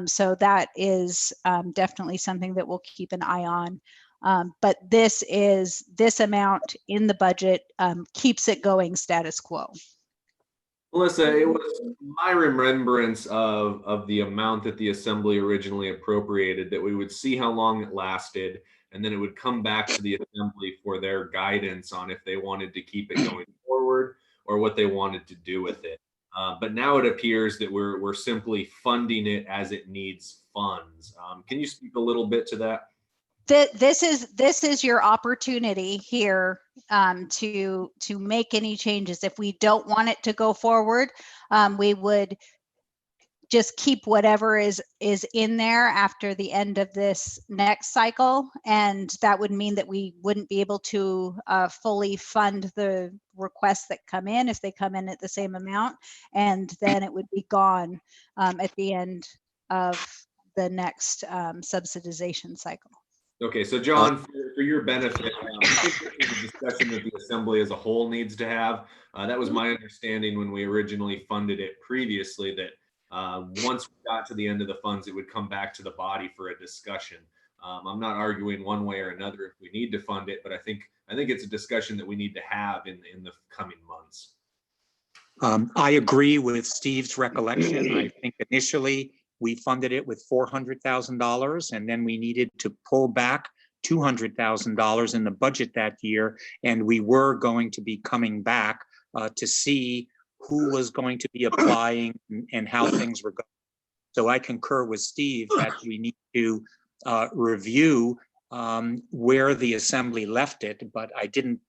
So that is definitely something that we'll keep an eye on. But this amount in the budget keeps it going status quo. Melissa, it was my remembrance of the amount that the Assembly originally appropriated that we would see how long it lasted, and then it would come back to the Assembly for their guidance on if they wanted to keep it going forward or what they wanted to do with it. But now it appears that we're simply funding it as it needs funds. Can you speak a little bit to that? This is your opportunity here to make any changes. If we don't want it to go forward, we would just keep whatever is in there after the end of this next cycle, and that would mean that we wouldn't be able to fully fund the requests that come in if they come in at the same amount, and then it would be gone at the end of the next subsidization cycle. Okay, so John, for your benefit, I think this is a discussion that the assembly as a whole needs to have. That was my understanding when we originally funded it previously, that once we got to the end of the funds, it would come back to the body for a discussion. I'm not arguing one way or another if we need to fund it, but I think it's a discussion that we need to have in the coming months. I agree with Steve's recollection. I think initially we funded it with $400,000, and then we needed to pull back $200,000 in the budget that year. And we were going to be coming back to see who was going to be applying and how things were going. So I concur with Steve that we need to review where the assembly left it, but I didn't.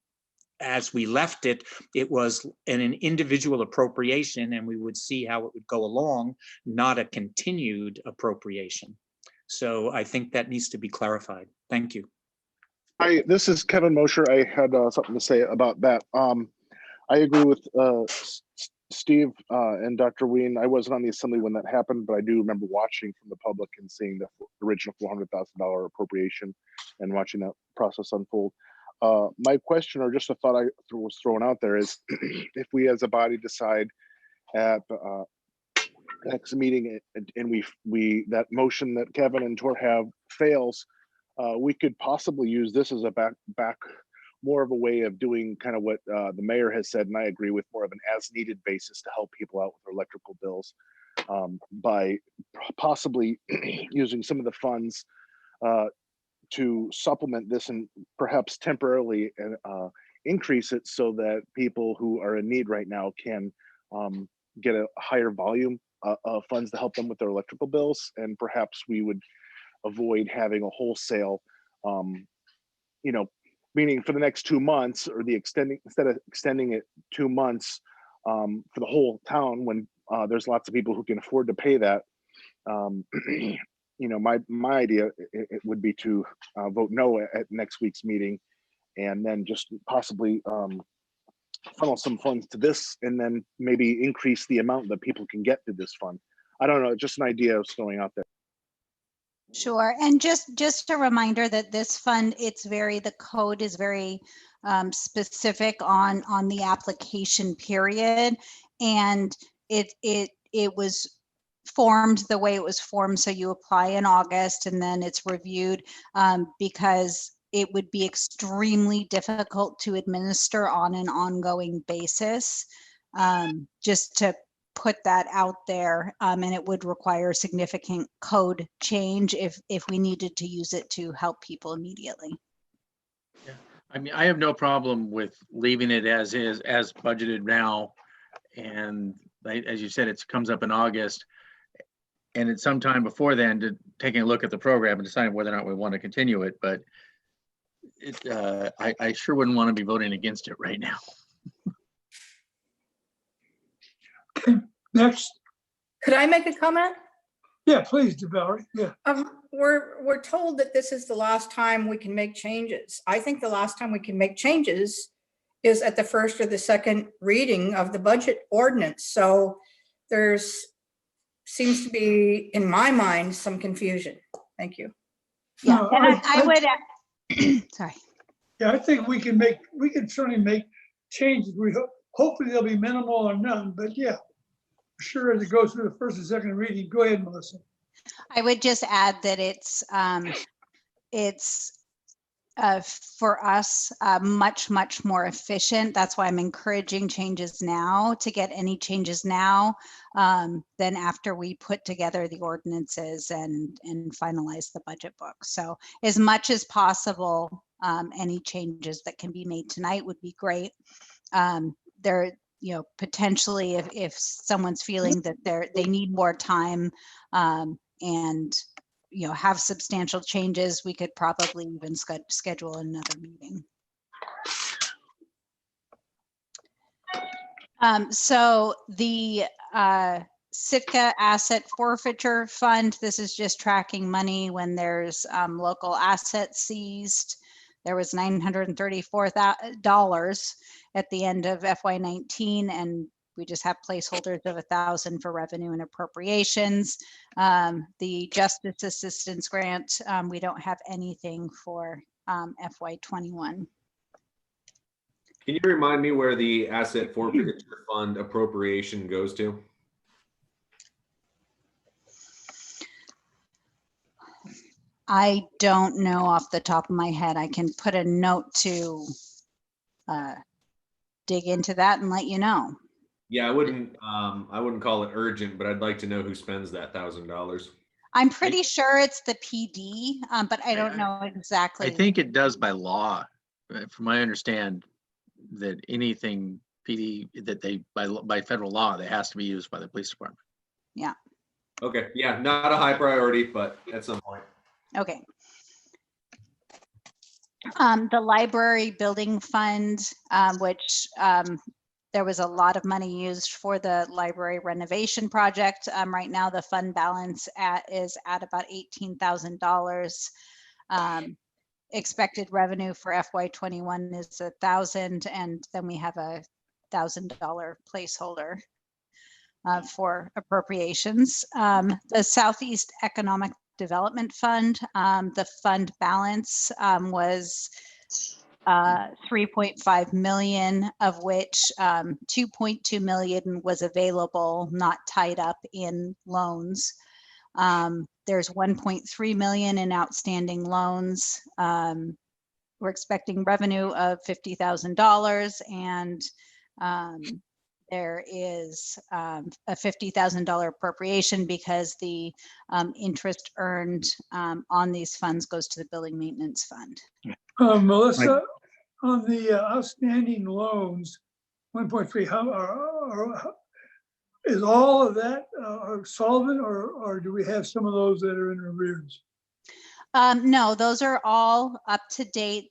As we left it, it was an individual appropriation, and we would see how it would go along, not a continued appropriation. So I think that needs to be clarified. Thank you. This is Kevin Mosher. I had something to say about that. I agree with Steve and Dr. Ween. I wasn't on the assembly when that happened, but I do remember watching from the public and seeing the original $400,000 appropriation and watching that process unfold. My question, or just a thought I was thrown out there, is if we as a body decide at next meeting and we that motion that Kevin and Tor have fails, we could possibly use this as a back more of a way of doing kind of what the mayor has said, and I agree with, more of an as needed basis to help people out with their electrical bills by possibly using some of the funds to supplement this and perhaps temporarily increase it so that people who are in need right now can get a higher volume of funds to help them with their electrical bills. And perhaps we would avoid having a wholesale, meaning for the next 2 months, or instead of extending it 2 months for the whole town when there's lots of people who can afford to pay that. My idea it would be to vote no at next week's meeting, and then just possibly funnel some funds to this, and then maybe increase the amount that people can get to this fund. I don't know, just an idea I was throwing out there. Sure, and just a reminder that this fund, the code is very specific on the application period, and it was formed the way it was formed. So you apply in August and then it's reviewed because it would be extremely difficult to administer on an ongoing basis. Just to put that out there, and it would require significant code change if we needed to use it to help people immediately. Yeah, I mean, I have no problem with leaving it as is, as budgeted now. And as you said, it comes up in August. And it's sometime before then to taking a look at the program and deciding whether or not we want to continue it. But I sure wouldn't want to be voting against it right now. Next. Could I make a comment? Yeah, please, Valerie. Yeah. We're told that this is the last time we can make changes. I think the last time we can make changes is at the first or the second reading of the budget ordinance. So there's seems to be, in my mind, some confusion. Thank you. Yeah, No, and I would, sorry. Yeah, I think we can certainly make changes. Hopefully there'll be minimal or none, but yeah, sure, as it goes through the first and second reading. Go ahead, Melissa. I would just add that it's for us much more efficient. That's why I'm encouraging changes now, to get any changes now than after we put together the ordinances and finalize the budget book. So as much as possible, any changes that can be made tonight would be great. There, potentially if someone's feeling that they need more time and have substantial changes, we could probably even schedule another meeting. So the Sitka Asset Forfeiture Fund, this is just tracking money when there's local assets seized. There was $934 at the end of FY19, and we just have placeholders of 1,000 for revenue and appropriations. The justice assistance grant, we don't have anything for FY21. Can you remind me where the asset forfeiture fund appropriation goes to? I don't know off the top of my head. I can put a note to dig into that and let you know. Yeah, I wouldn't call it urgent, but I'd like to know who spends that $1,000. I'm pretty sure it's the PD, but I don't know I exactly. think it does by law. From what I understand, that anything PD that they by federal law, that has to be used by the police department. Yeah. Okay, yeah, not a high priority, but at some point. Okay. The library building fund, which there was a lot of money used for the library renovation project. Right now, the fund balance is at about $18,000. Expected revenue for FY21 is 1,000, and then we have a $1,000 placeholder for appropriations. The Southeast Economic Development Fund, the fund balance was 3.5 million, of which 2.2 million was available, not tied up in loans. There's 1.3 million in outstanding loans. We're expecting revenue of $50,000, and there is a $50,000 appropriation because the interest earned on these funds goes to the building maintenance fund. Melissa, on the outstanding loans, 1.3, how is all of that are solvent, or do we have some of those that are in arrears? No, those are all up to date.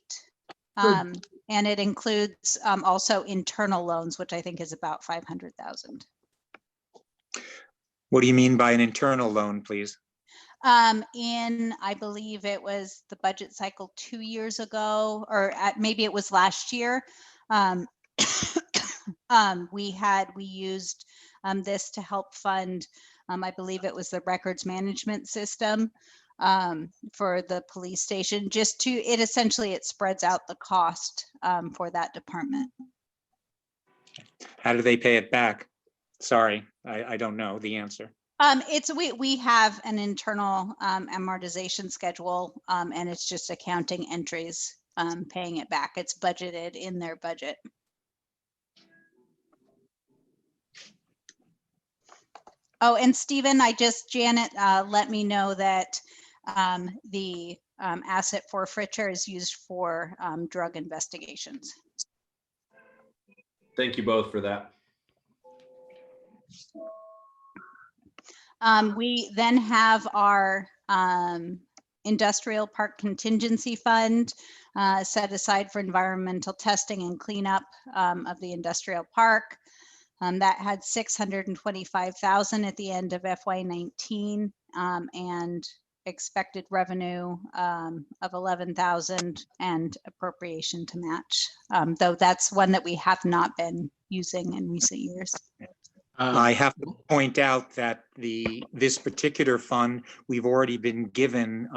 And it includes also internal loans, which I think is about 500,000. What do you mean by an internal loan, please? I believe it was the budget cycle 2 years ago, or maybe it was last year. We used this to help fund, I believe it was the records management system for the police station. It spreads out the cost for that department. How do they pay it back? Sorry, I don't know the answer. We have an internal amortization schedule, and it's just accounting entries paying it back. It's budgeted in their budget. Oh, and Stephen, Janet let me know that the asset forfeiture is used for drug investigations. Thank you both for that. We then have our industrial park contingency fund set aside for environmental testing and cleanup of the industrial park. That had 625,000 at the end of FY19 and expected revenue of 11,000 and appropriation to match. Though that's one that we have not been using in recent years. I have to point out that this particular fund, we've already been given,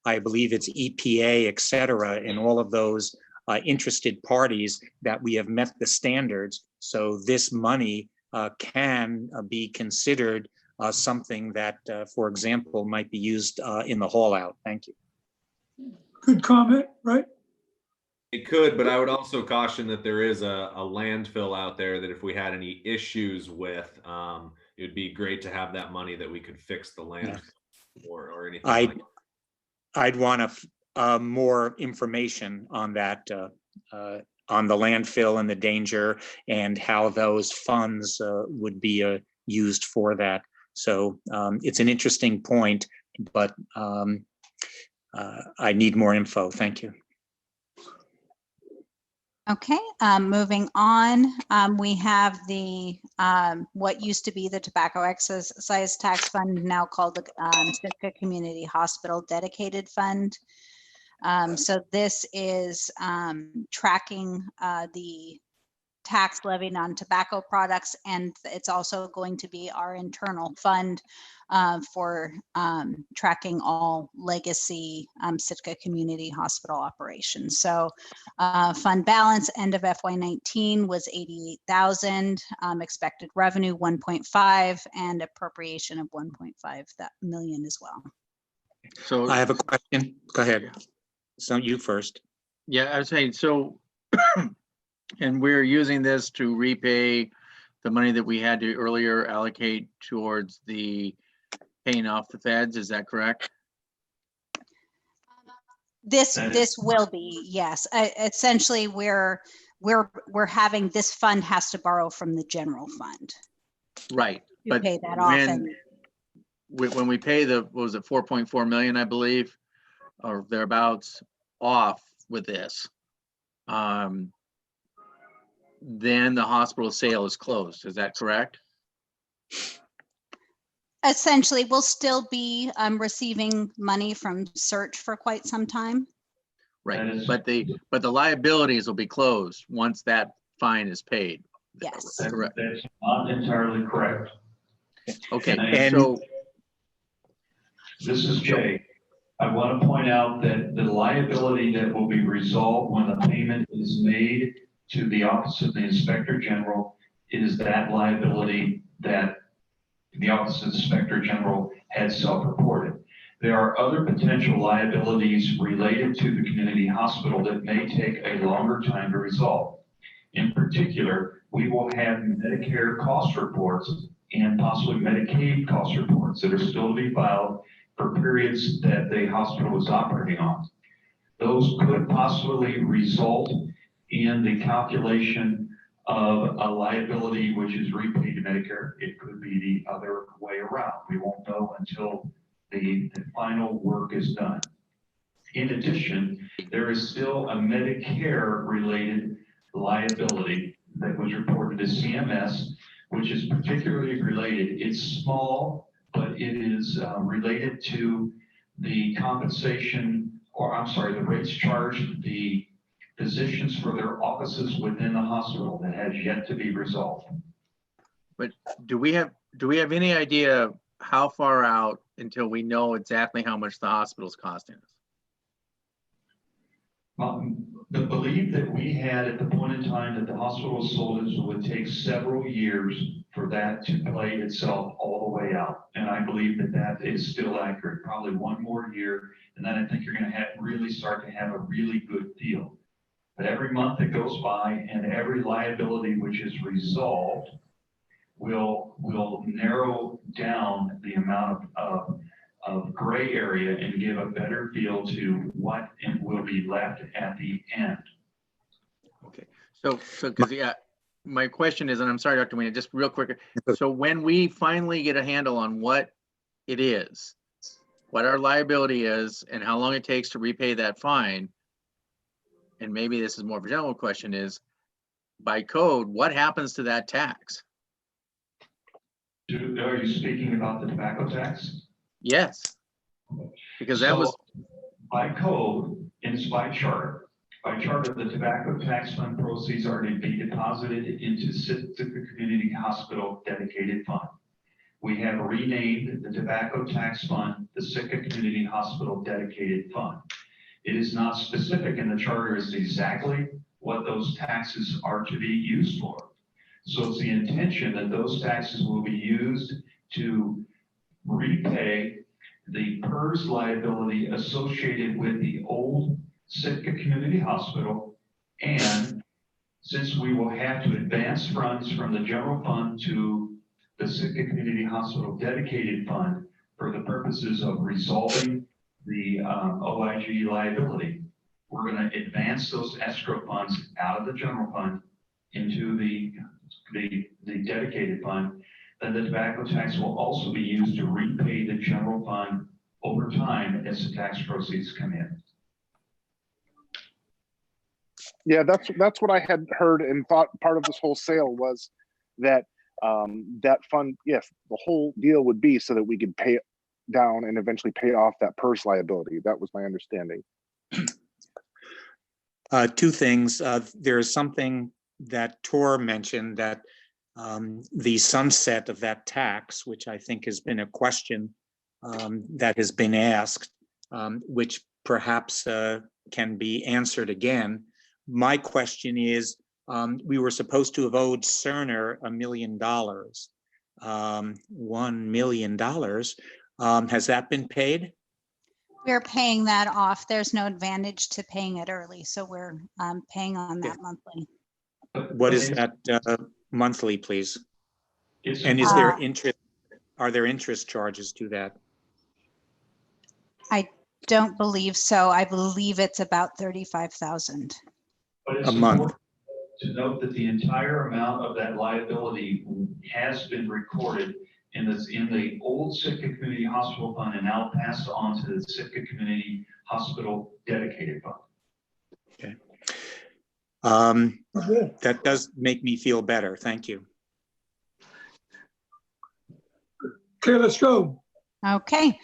I believe it's EPA, et cetera, and all of those interested parties that we have met the standards. So this money can be considered something that, for example, might be used in the haul out. Thank you. Good comment, right? It could, but I would also caution that there is a landfill out there that if we had any issues with, it would be great to have that money that we could fix the landfill or anything like that. I'd want more information on that, on the landfill and the danger and how those funds would be used for that. So it's an interesting point, but I need more info. Thank you. Okay, moving on, we have the what used to be the tobacco excise tax fund, now called the Sitka Community Hospital Dedicated Fund. So this is tracking the tax levied on tobacco products, and it's also going to be our internal fund for tracking all legacy Sitka Community Hospital operations. So fund balance end of FY19 was 88,000, expected revenue 1.5, and appropriation of 1.5 million as well. So I have a question. Go ahead. So you first. yeah, I was saying, so, and we're using this to repay the money that we had to earlier allocate towards the paying off the feds, is that correct? This will be, yes. Essentially, we're having this fund has to borrow from the general fund Right, to but pay that off. And when we pay the, what was it, 4.4 million, I believe, or thereabouts off with this, then the hospital sale is closed. Is that correct? essentially, we'll still be receiving money from search for quite some time. Right, but the liabilities will be closed once that fine is paid. Yes. Correct. That's not entirely correct. Okay, And- so This is Jay. I want to point out that the liability that will be resolved when the payment is made to the Office of the Inspector General is that liability that the Office of the Inspector General had self-reported. There are other potential liabilities related to the community hospital that may take a longer time to resolve. In particular, we will have Medicare cost reports and possibly Medicaid cost reports that are still to be filed for periods that the hospital was operating on. Those could possibly result in the calculation of a liability which is repaid to Medicare. It could be the other way around. We won't know until the final work is done. In addition, there is still a Medicare-related liability that was reported to CMS, which is particularly related. It's small, but it is related to the compensation, or I'm sorry, the rates charged the physicians for their offices within the hospital that has yet to be resolved. but do we have any idea how far out until we know exactly how much the hospital's costing us? The belief that we had at the point in time that the hospital was sold is it would take several years for that to play itself all the way out. And I believe that that is still accurate, probably one more year. And then I think you're going to really start to have a really good feel. But every month that goes by and every liability which is resolved will narrow down the amount of gray area and give a better feel to what will be left at the end. Okay, so because yeah, my question is, and I'm sorry, Dr. Wayne, just real quick. So when we finally get a handle on what it is, what our liability is, and how long it takes to repay that fine, and maybe this is more of a general question, is by code, what happens to that tax? Are you speaking about the tobacco tax? Yes, because that was, By code, and it's by charter, the tobacco tax fund proceeds are to be deposited into Sitka Community Hospital Dedicated Fund. We have renamed the tobacco tax fund the Sitka Community Hospital Dedicated Fund. It is not specific in the charter as to exactly what those taxes are to be used for. So it's the intention that those taxes will be used to repay the PERS liability associated with the old Sitka Community Hospital. And since we will have to advance funds from the general fund to the Sitka Community Hospital Dedicated Fund for the purposes of resolving the OIG liability, we're going to advance those escrow funds out of the general fund into the dedicated fund. Then the tobacco tax will also be used to repay the general fund over time as the tax proceeds come in. Yeah, that's what I had heard and thought part of this whole sale was that that fund, yes, the whole deal would be so that we could pay it down and eventually pay off that PERS liability. That was my understanding. Two things. There's something that Tor mentioned, that the sunset of that tax, which I think has been a question that has been asked, which perhaps can be answered again. My question is, we were supposed to have owed Cerner $1 million, $1 million. Has that been paid? We're paying that off. There's no advantage to paying it early, so we're paying on that monthly. What is that monthly, please? It's And is there interest? Are there interest charges to that? I don't believe so. I believe it's about 35,000. But it's A month. important to note that the entire amount of that liability has been recorded in the old Sitka Community Hospital Fund and now passed on to the Sitka Community Hospital Dedicated Fund. Okay. Okay. That does make me feel better. Thank you. Okay, let's go. Okay,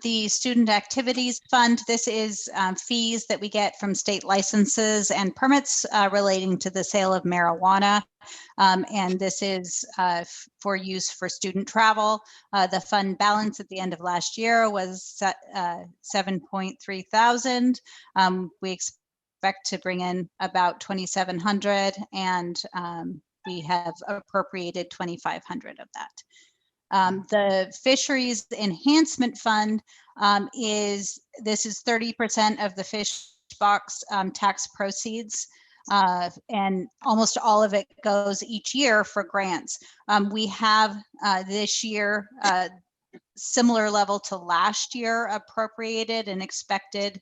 the Student Activities Fund, this is fees that we get from state licenses and permits relating to the sale of marijuana. And this is for use for student travel. The fund balance at the end of last year was 7.3 thousand. We expect to bring in about 2,700, and we have appropriated 2,500 of that. The Fisheries Enhancement Fund is 30% of the fish box tax proceeds, and almost all of it goes each year for grants. We have this year similar level to last year appropriated and expected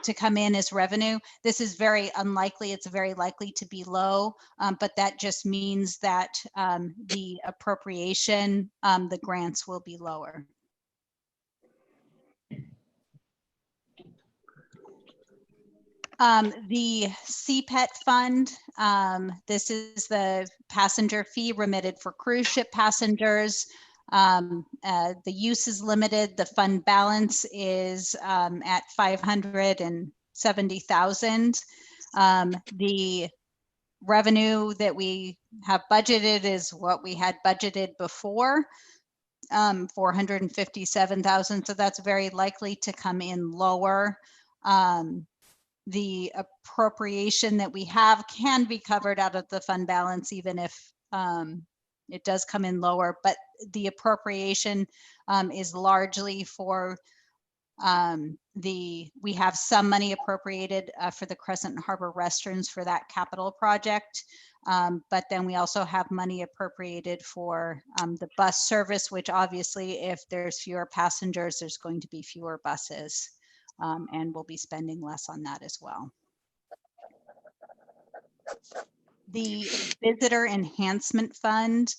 to come in as revenue. This is very unlikely. It's very likely to be low, but that just means that the appropriation, the grants will be lower. The CPET fund, this is the passenger fee remitted for cruise ship passengers. The use is limited. The fund balance is at 570,000. The revenue that we have budgeted is what we had budgeted before, 457,000. So that's very likely to come in lower. The appropriation that we have can be covered out of the fund balance, even if it does come in lower, but the appropriation is largely for we have some money appropriated for the Crescent Harbor restrooms for that capital project. But then we also have money appropriated for the bus service, which obviously if there's fewer passengers, there's going to be fewer buses, and we'll be spending less on that as well. The Visitor Enhancement Fund.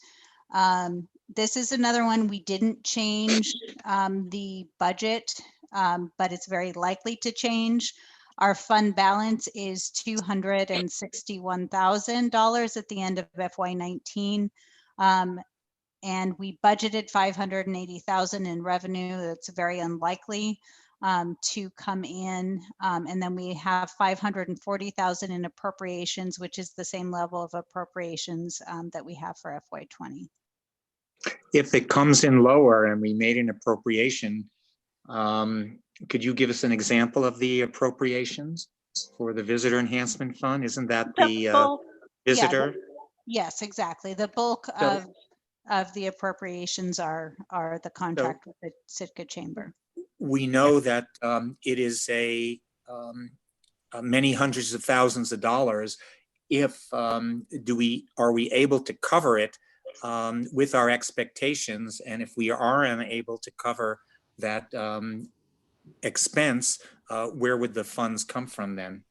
This is another one we didn't change the budget, but it's very likely to change. Our fund balance is $261,000 at the end of FY19. And we budgeted 580,000 in revenue. That's very unlikely to come in. And then we have 540,000 in appropriations, which is the same level of appropriations that we have for FY20. If it comes in lower and we made an appropriation, could you give us an example of the appropriations for the Visitor Enhancement Fund? Isn't that the visitor? Yeah, yes, exactly. The bulk of the appropriations are the contract with the Sitka Chamber. We know that it is many hundreds of thousands of dollars. If are we able to cover it with our expectations? And if we are unable to cover that expense, where would the funds come from then?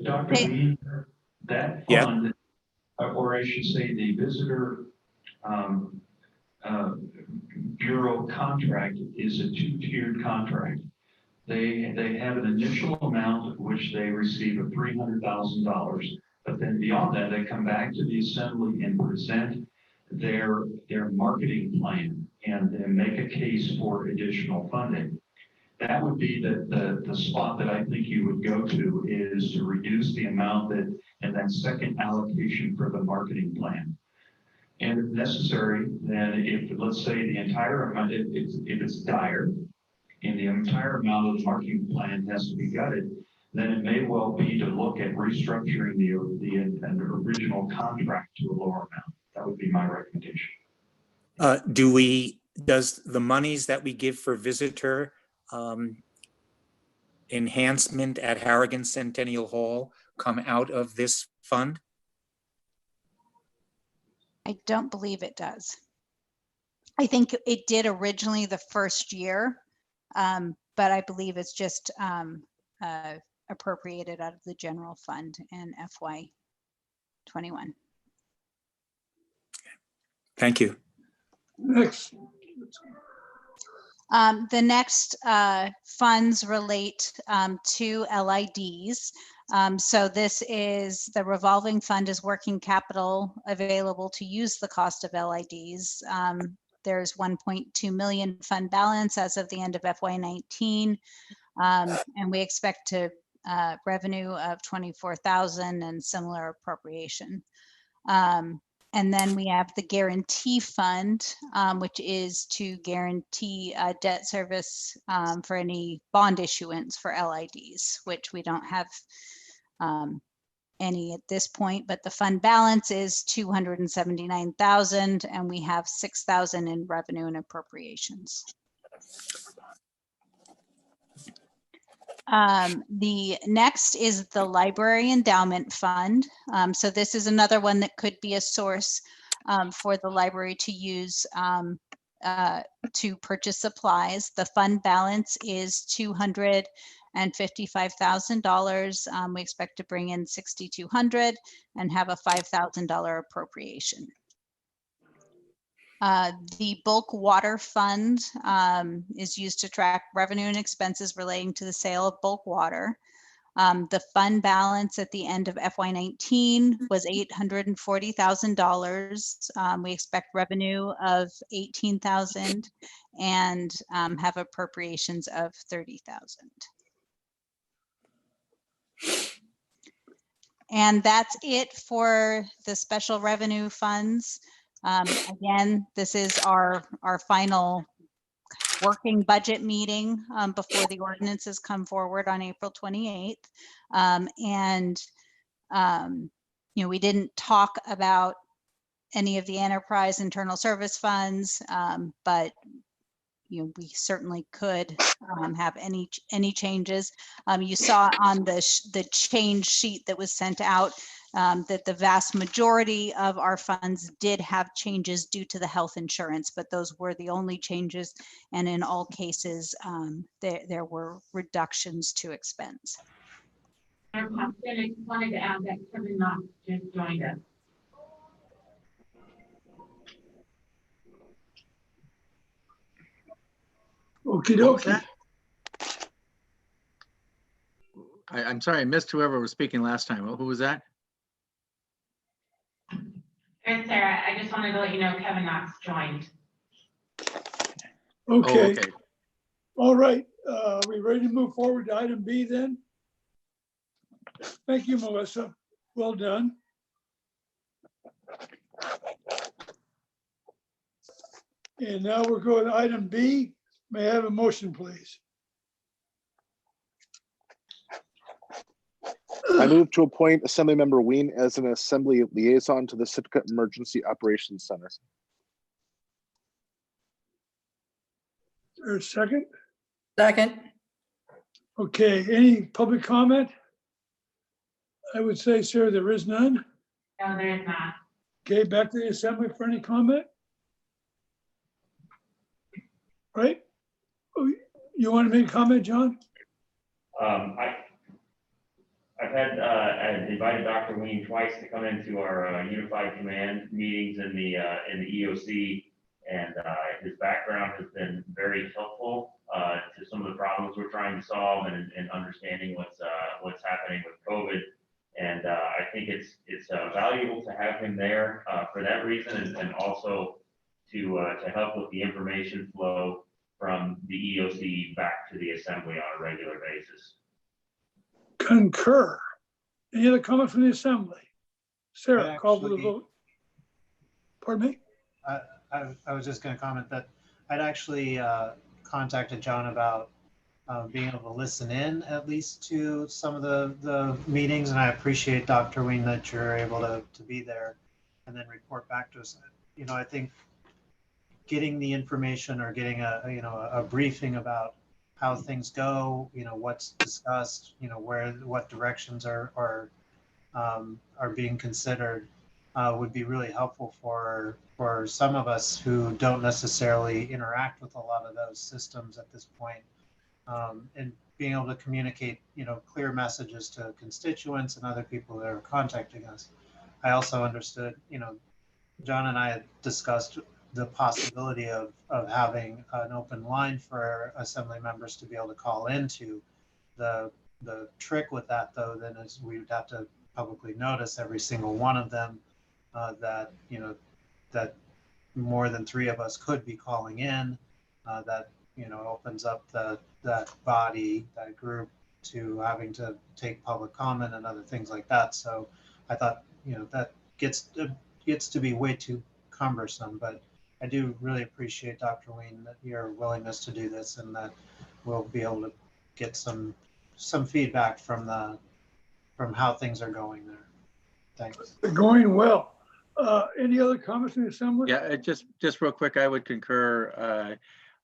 Dr. Lee, that fund, or I should say the Visitor Bureau contract, is a two-tiered contract. They have an initial amount of which they receive of $300,000, but then beyond that, they come back to the assembly and present their marketing plan and make a case for additional funding. that would be the spot that I think you would go to, is to reduce the amount that, and then second allocation for the marketing plan. And if necessary, then if, let's say the entire amount, if it's dire, and the entire amount of the marketing plan has to be gutted, then it may well be to look at restructuring the original contract to a lower amount. That would be my recommendation. Does the monies that we give for visitor enhancement at Harrigan Centennial Hall come out of this fund? I don't believe it does. I think it did originally the first year, but I believe it's just appropriated out of the general fund in FY21. Thank you. Next. The next funds relate to LIDs. So this is the revolving fund is working capital available to use the cost of LIDs. There's 1.2 million fund balance as of the end of FY19, and we expect to revenue of 24,000 and similar appropriation. And then we have the Guaranty Fund, which is to guarantee debt service for any bond issuance for LIDs, which we don't have any at this point, but the fund balance is 279,000 and we have 6,000 in revenue and appropriations. The next is the Library Endowment Fund. So this is another one that could be a source for the library to use to purchase supplies. The fund balance is $255,000. We expect to bring in $6,200 and have a $5,000 appropriation. The bulk water fund is used to track revenue and expenses relating to the sale of bulk water. The fund balance at the end of FY19 was $840,000. We expect revenue of $18,000 and have appropriations of $30,000. And that's it for the special revenue funds. Again, this is our final working budget meeting before the ordinances come forward on April 28th. You know, we didn't talk about any of the enterprise internal service funds, but you know, we certainly could have any changes. You saw on the change sheet that was sent out that the vast majority of our funds did have changes due to the health insurance, but those were the only changes. And in all cases, there were reductions to expense. I just wanted to add that Kevin Knox just joined us. Okie What was dokie. that? I'm sorry, I missed whoever was speaking last time. Who was that? And Sarah, I just wanted to let you know Kevin Knox joined. Okay. Oh, okay. All right. Are we ready to move forward to item B then? Thank you, Melissa. Well done. And now we're going to item B. May I have a motion, please? I move to appoint Assemblymember Ween as an Assembly Liaison to the Sitka Emergency Operations Center. Is there a second? Second. Okay, any public comment? I would say, sir, there is none. No, there is not. Okay, back to the assembly for any comment? Right? Oh, you want to make a comment, John? I've had invited Dr. Ween twice to come into our Unified Command meetings in the EOC, and his background has been very helpful to some of the problems we're trying to solve and understanding what's happening with COVID. And I think it's valuable to have him there for that reason, and also to help with the information flow from the EOC back to the assembly on a regular basis. Concur. Any other comment from the assembly? Sarah, call for the Actually- vote. Pardon me? I was just going to comment that I'd actually contacted John about being able to listen in at least to some of the meetings, and I appreciate, Dr. Wing, that you're able to be there and then report back to us. You know, I think getting the information or getting a briefing about how things go, you know, what's discussed, you know, what directions are being considered would be really helpful for some of us who don't necessarily interact with a lot of those systems at this point, and being able to communicate, you know, clear messages to constituents and other people that are contacting us. I also understood, you know, John and I had discussed the possibility of having an open line for assembly members to be able to call into. The trick with that, though, then is we would have to publicly notice every single one of them that, you know, that more than 3 of us could be calling in. That, you know, opens up that body, that group, to having to take public comment and other things like that. So I thought, you know, that gets to be way too cumbersome, but I do really appreciate, Dr. Ween, that your willingness to do this, and that we'll be able to get some feedback from how things are going there. Thanks. They're going well. Any other comments from the assembly? Yeah, just real quick, I would concur.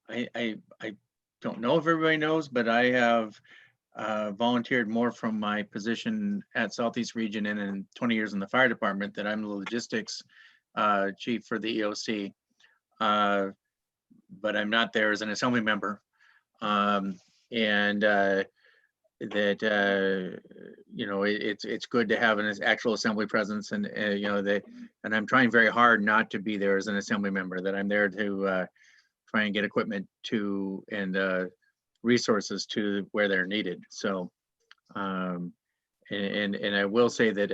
I don't know if everybody knows, but I have volunteered more from my position at Southeast Region and in 20 years in the fire department that I'm the logistics chief for the EOC. But I'm not there as an assembly member. That you know, it's good to have an actual assembly presence, and you know, and I'm trying very hard not to be there as an assembly member, that I'm there to try and get equipment to and resources to where they're needed. So and I will say that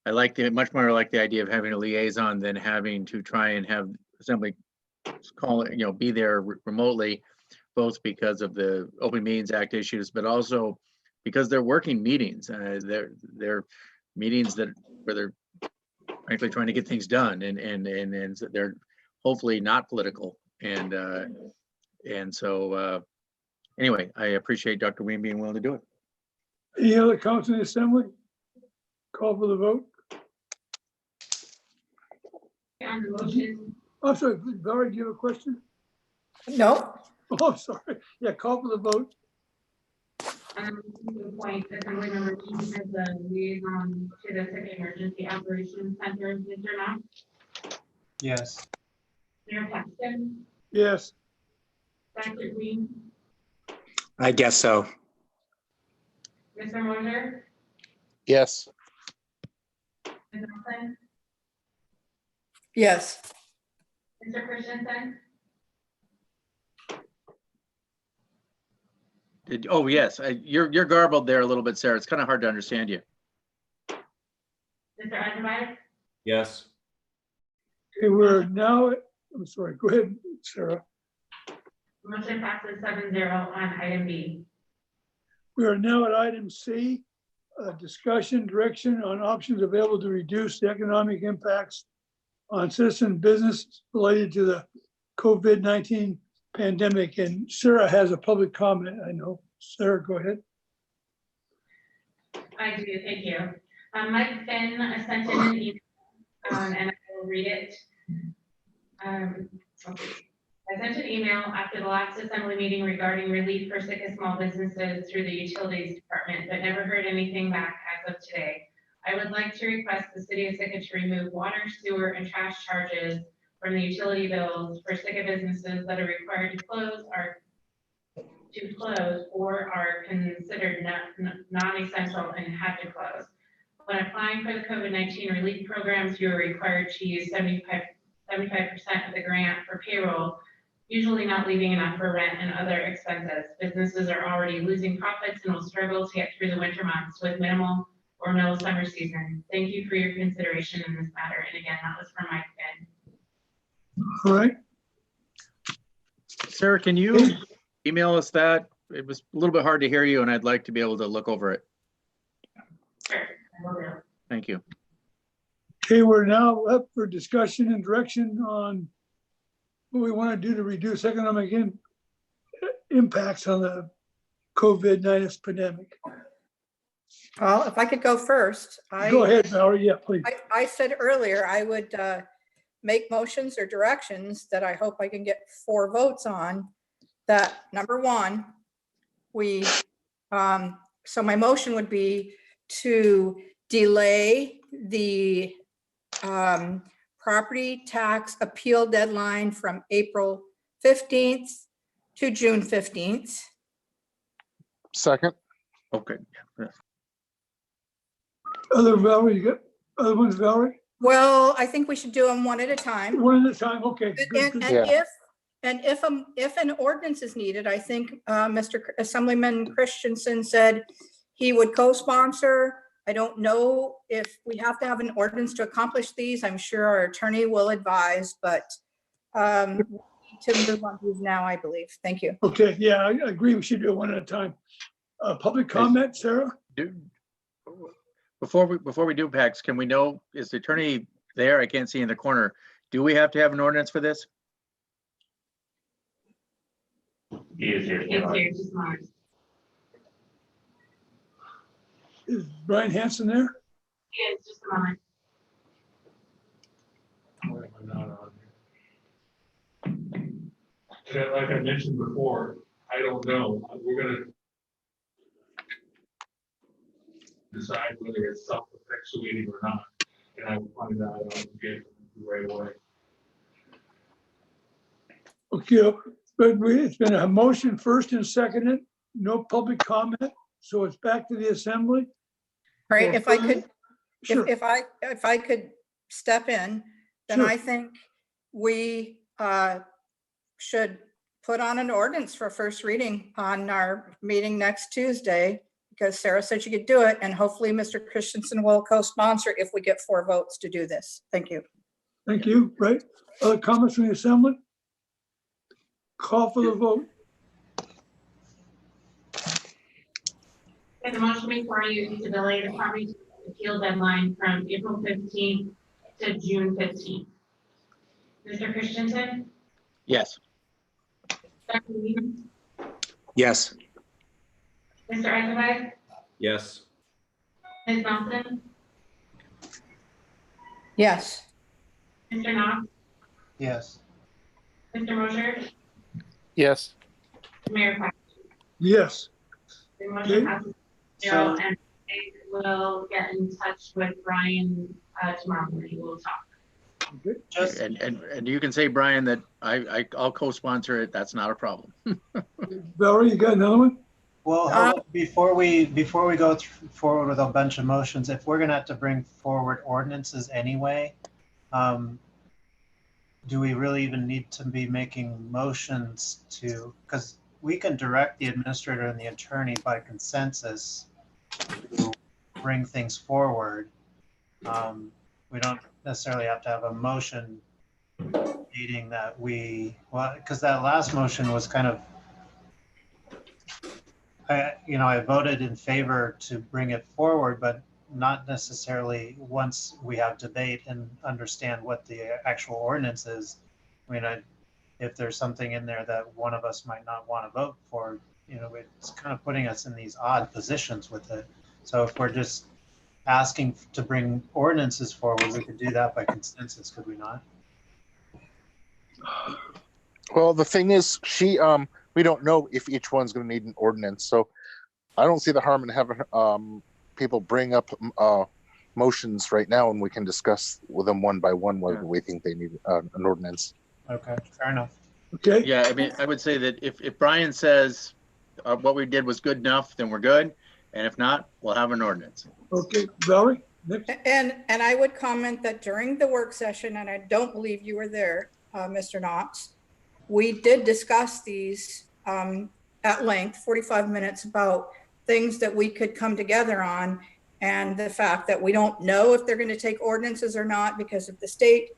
I like much more like the idea of having a liaison than having to try and have assembly call it, you know, be there remotely, both because of the Open Meetings Act issues, but also because they're working meetings. They're meetings where they're frankly trying to get things done, and they're hopefully not political. And so anyway, I appreciate Dr. Ween being willing to do it. Any other comments in the assembly? Call for the vote. On the motion, I'm sorry, Valerie, do you have a question? No, Oh, sorry. Yeah, call for the vote. to appoint Assembly Member King as the liaison to the Second Emergency Operations Center. Mr. Knox, Yes. Mayor Paxton, Yes. Dr. Green, I guess so. Mr. Moser, Yes. Ms. Nelson, yes, Mr. Christensen, Oh yes, you're garbled there a little bit, Sarah. It's kind of hard to understand you. Mr. Eisenbach, Yes. Okay, we're now, I'm sorry, go ahead, Sarah. motion passes 7-0 on item B. We are now at item C, discussion, direction on options available to reduce the economic impacts on citizen business related to the COVID-19 pandemic. And Sarah has a public comment, I know. Sarah, go ahead. I do, thank you. Mike Finn sent in an email, and I will read it. I sent an email after the last assembly meeting regarding relief for sick and small businesses through the utilities department, but never heard anything back as of today. I would like to request the city of Sitka to remove water, sewer, and trash charges from the utility bills for Sitka businesses that are required to close or are considered non-essential and have to close. When applying for the COVID-19 relief programs, you are required to use 75% of the grant for payroll, usually not leaving enough for rent and other expenses. Businesses are already losing profits and will struggle to get through the winter months with minimal or no summer season. Thank you for your consideration in this matter. And again, that was from Mike Finn. All right. Sarah, can you email us that? It was a little bit hard to hear you and I'd like to be able to look over it. Thank you. Okay, we're now up for discussion and direction on what we want to do to reduce economic impacts on the COVID-19 pandemic. Well, if I could go first. Go ahead, Valerie. Yeah, please. I said earlier, I would make motions or directions that I hope I can get 4 votes on. That number one, so my motion would be to delay the property tax appeal deadline from April 15th to June 15th. Second. Okay. Other Valerie, you got other ones, Valerie? Well, I think we should do them one at a time. One at a time, okay. Good, good. If an ordinance is needed, I think Mr. Assemblyman Christensen said he would co-sponsor. I don't know if we have to have an ordinance to accomplish these. I'm sure our attorney will advise, but we need to move on these now, I believe. Thank you. Okay, yeah, I agree. We should do it one at a time. Public comment, Sarah? Before we do PACs, can we know, is the attorney there? I can't see in the corner. Do we have to have an ordinance for this? He is here. It's here, just Mars. Is Brian Hanson there? He is, just a moment. Like I mentioned before, I don't know. We're gonna decide whether it's self-effectuating or not. And I will find that out and get it right away. Okay, but it's been a motion first and seconded, no public comment, so it's back to the assembly. Right, if I could, Sure. if I could step in, then Sure. I think we should put on an ordinance for first reading on our meeting next Tuesday, because Sarah said she could do it, and hopefully Mr. Christensen will co-sponsor if we get 4 votes to do this. Thank you. Thank you, right? Other comments from the assembly? Call for the vote. The motion before you is to delay the property appeal deadline from April 15th to June 15th. Mr. Christensen, Yes. Dr. Weedham, Yes. Mr. Eisenberg, Yes. Ms. Nelson, Yes. Mr. Knox, Yes. Mr. Mosher, Yes. Mayor Pat. Yes. The motion passes 0, and I will get in touch with Brian tomorrow morning. We'll talk. Okay. Just, And you can say, Brian, that I'll co-sponsor it. That's not a problem. Valerie, you got another one? well, hold on. Before we go forward with a bunch of motions, if we're gonna have to bring forward ordinances anyway, do we really even need to be making motions to, because we can direct the administrator and the attorney by consensus to bring things forward. We don't necessarily have to have a motion stating that because that last motion was kind of, I voted in favor to bring it forward, but not necessarily once we have debate and understand what the actual ordinance is. I mean, if there's something in there that one of us might not want to vote for, it's kind of putting us in these odd positions with it. So if we're just asking to bring ordinances forward, we could do that by consensus, could we not? Well, the thing is, we don't know if each one's going to need an ordinance, so I don't see the harm in having people bring up motions right now, and we can discuss with them one by one whether we think they need an ordinance. Okay, fair enough. Okay. Yeah, I mean, I would say that if Brian says what we did was good enough, then we're good. And if not, we'll have an ordinance. Okay, Valerie, next. And I would comment that during the work session, and I don't believe you were there, Mr. Knox, we did discuss these at length, 45 minutes, about things that we could come together on, and the fact that we don't know if they're going to take ordinances or not, because if the state,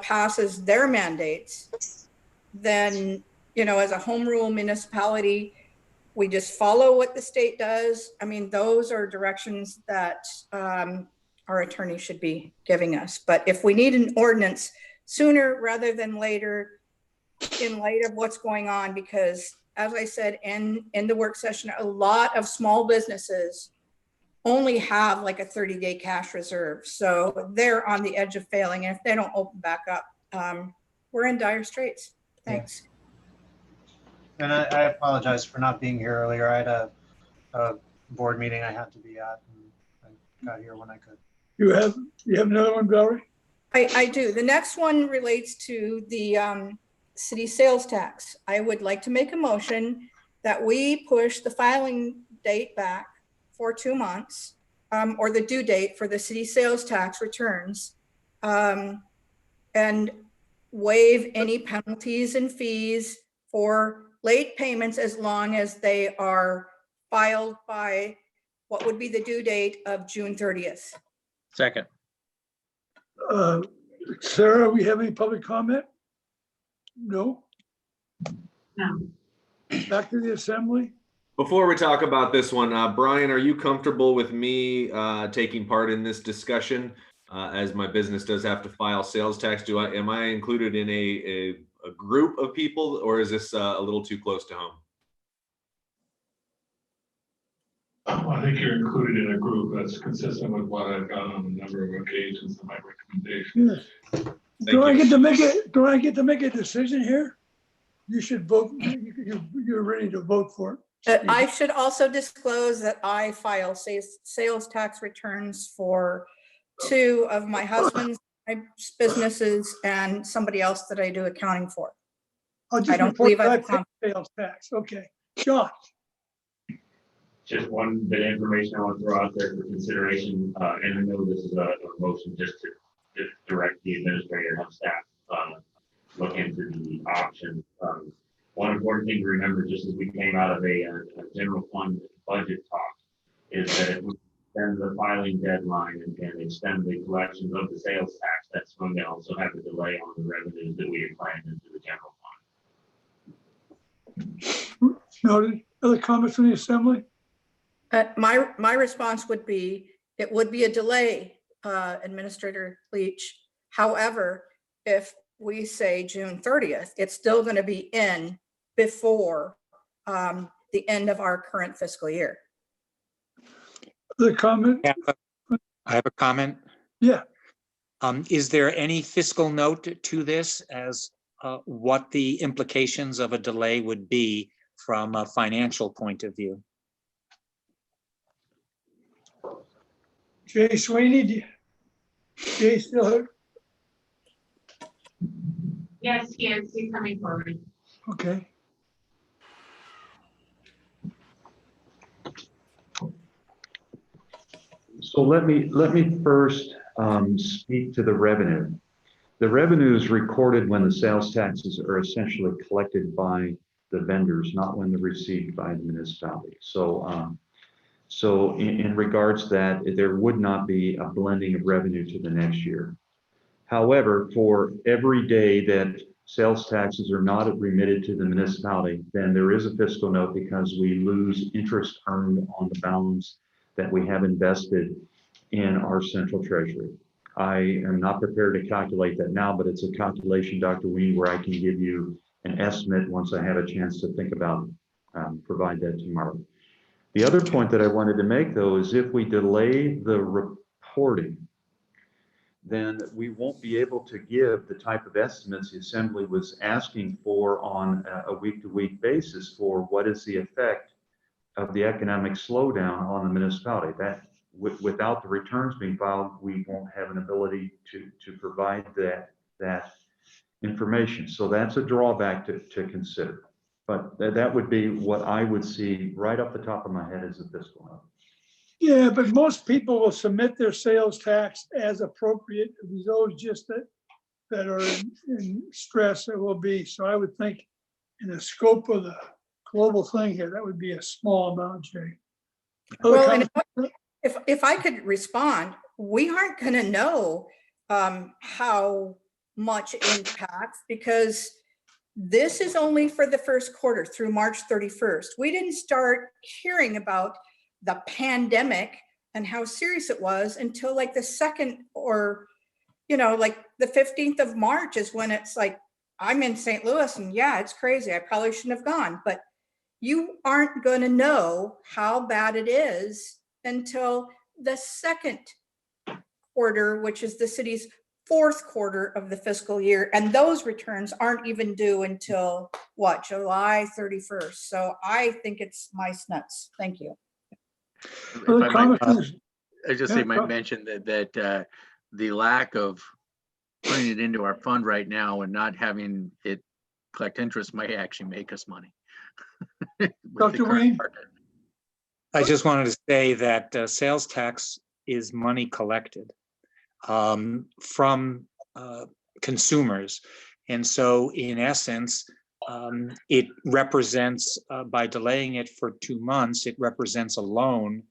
passes their mandates, then as a home rule municipality, we just follow what the state does. I mean, those are directions that our attorney should be giving us. But if we need an ordinance sooner rather than later, in light of what's going on, because as I said in the work session, a lot of small businesses only have like a 30-day cash reserve. So they're on the edge of failing. And if they don't open back up, we're in dire straits. Thanks. And I apologize for not being here earlier. I had a board meeting I had to be at, and I got here when I could. You have another one, Valerie? I do. The next one relates to the city sales tax. I would like to make a motion that we push the filing date back for 2 months, or the due date for the city sales tax returns, and waive any penalties and fees for late payments as long as they are filed by what would be the due date of June 30th. Second. Sarah, we have any public comment? No? No. Back to the assembly? Before we talk about this one, Brian, are you comfortable with me taking part in this discussion? As my business does have to file sales tax, am I included in a group of people, or is this a little too close to home? I think you're included in a group that's consistent with what I've done on a number of occasions in my recommendation. Yes. Do I get to make a decision here? You should vote. You're ready to vote for it. I should also disclose that I file sales tax returns for 2 of my husband's businesses and somebody else that I do accounting for. I don't believe I pay sales tax. Okay, John. Just one bit of information I want to throw out there for consideration, and I know this is a motion just to direct the administrator and staff look into the options. One important thing to remember, just as we came out of a general fund budget talk, is that if we extend the filing deadline and extend the collections of the sales tax, that's going to also have a delay on the revenues that we had planned into the general fund. Noted. Other comments from the assembly? My response would be, it would be a delay, Administrator Leach. However, if we say June 30th, it's still going to be in before the end of our current fiscal year. The comment? I have a comment. Yeah. Is there any fiscal note to this as what the implications of a delay would be from a financial point of view? Jay Sweeney, Jay still here? Yes, he is. He's coming forward. Okay. So let me first speak to the revenue. The revenue is recorded when the sales taxes are essentially collected by the vendors, not when they're received by the municipality. So in regards to that, there would not be a blending of revenue to the next year. However, for every day that sales taxes are not remitted to the municipality, then there is a fiscal note because we lose interest earned on the balance that we have invested in our central treasury. I am not prepared to calculate that now, but it's a calculation, Dr. Ween, where I can give you an estimate once I have a chance to think about provide that tomorrow. The other point that I wanted to make, though, is if we delay the reporting, then we won't be able to give the type of estimates the Assembly was asking for on a week-to-week basis for what is the effect of the economic slowdown on the municipality. That without the returns being filed, we won't have an ability to provide that information. So that's a drawback to consider. But that would be what I would see right off the top of my head as a fiscal note. Yeah, but most people will submit their sales tax as appropriate. Those just that are in stress, it will be. So I would think in the scope of the global thing here, that would be a small amount, Jay. Well, and if I could respond, we aren't going to know how much it impacts because This is only for the first quarter through March 31st. We didn't start hearing about the pandemic and how serious it was until like the second, or, you know, like the 15th of March is when it's like, I'm in St. Louis and yeah, it's crazy. I probably shouldn't have gone, but you aren't going to know how bad it is until the second quarter, which is the city's fourth quarter of the fiscal year. And those returns aren't even due until what, July 31st. So I think it's mice nuts. Thank you. If Other I might, comments? I just Yeah, say, might mention that the lack of putting it into our fund right now and not having it collect interest might actually make us money. With the Dr. current Wayne? market. I just wanted to say that sales tax is money collected from consumers. And so in essence, it represents, by delaying it for 2 months, it represents a loan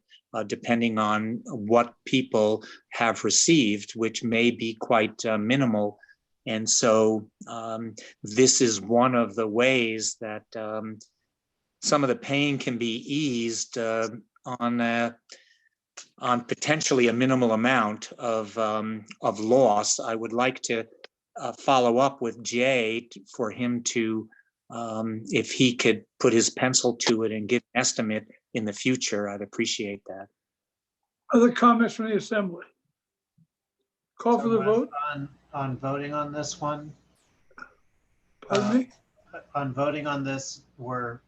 depending on what people have received, which may be quite minimal. And so this is one of the ways that some of the pain can be eased on potentially a minimal amount of loss. I would like to follow up with Jay for him to, if he could put his pencil to it and give an estimate in the future, I'd appreciate that. Other comments from the assembly? Call for the vote. On voting on this one, Pardon me? on voting on this, we're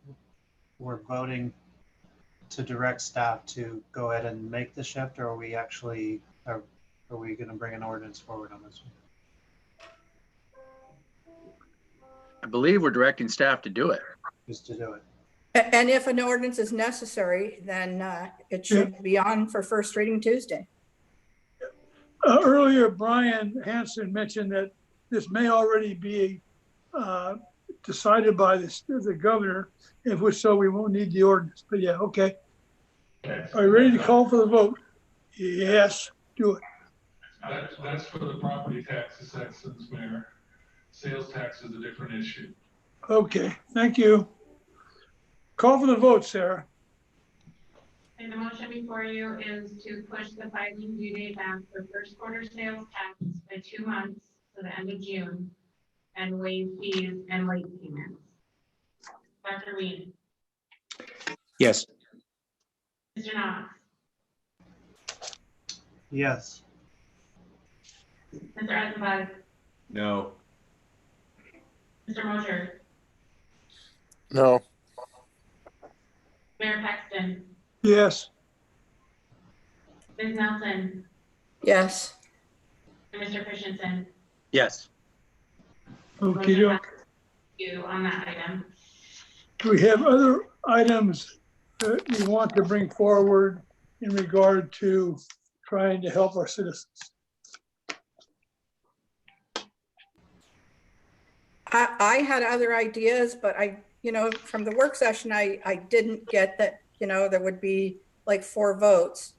voting to direct staff to go ahead and make the shift, or are we actually, are we going to bring an ordinance forward on this one? I believe we're directing staff to do it. Just to do it. And if an ordinance is necessary, then it should be on for first reading Tuesday. Earlier, Brian Hanson mentioned that this may already be decided by the governor, if which so we won't need the ordinance. But yeah, okay. Are you ready to call for the vote? Yes, do it. That's for the property tax assessments, Mayor. Sales tax is a different issue. Okay, thank you. Call for the vote, Sarah. And the motion before you is to push the filing due date back for first quarter sales tax by 2 months to the end of June and waive fees and late payments. Dr. Ween, Yes. Mr. Knox, Yes. Mr. Eisenbach, No. Mr. Mosher, No. Mayor Paxton, Yes. Ms. Nelson, Yes. and Mr. Christensen. Yes. Okay, Motion passes you on that item. do we have other items that you want to bring forward in regard to trying to help our citizens? I had other ideas, but from the work session, I didn't get that, there would be like 4 votes.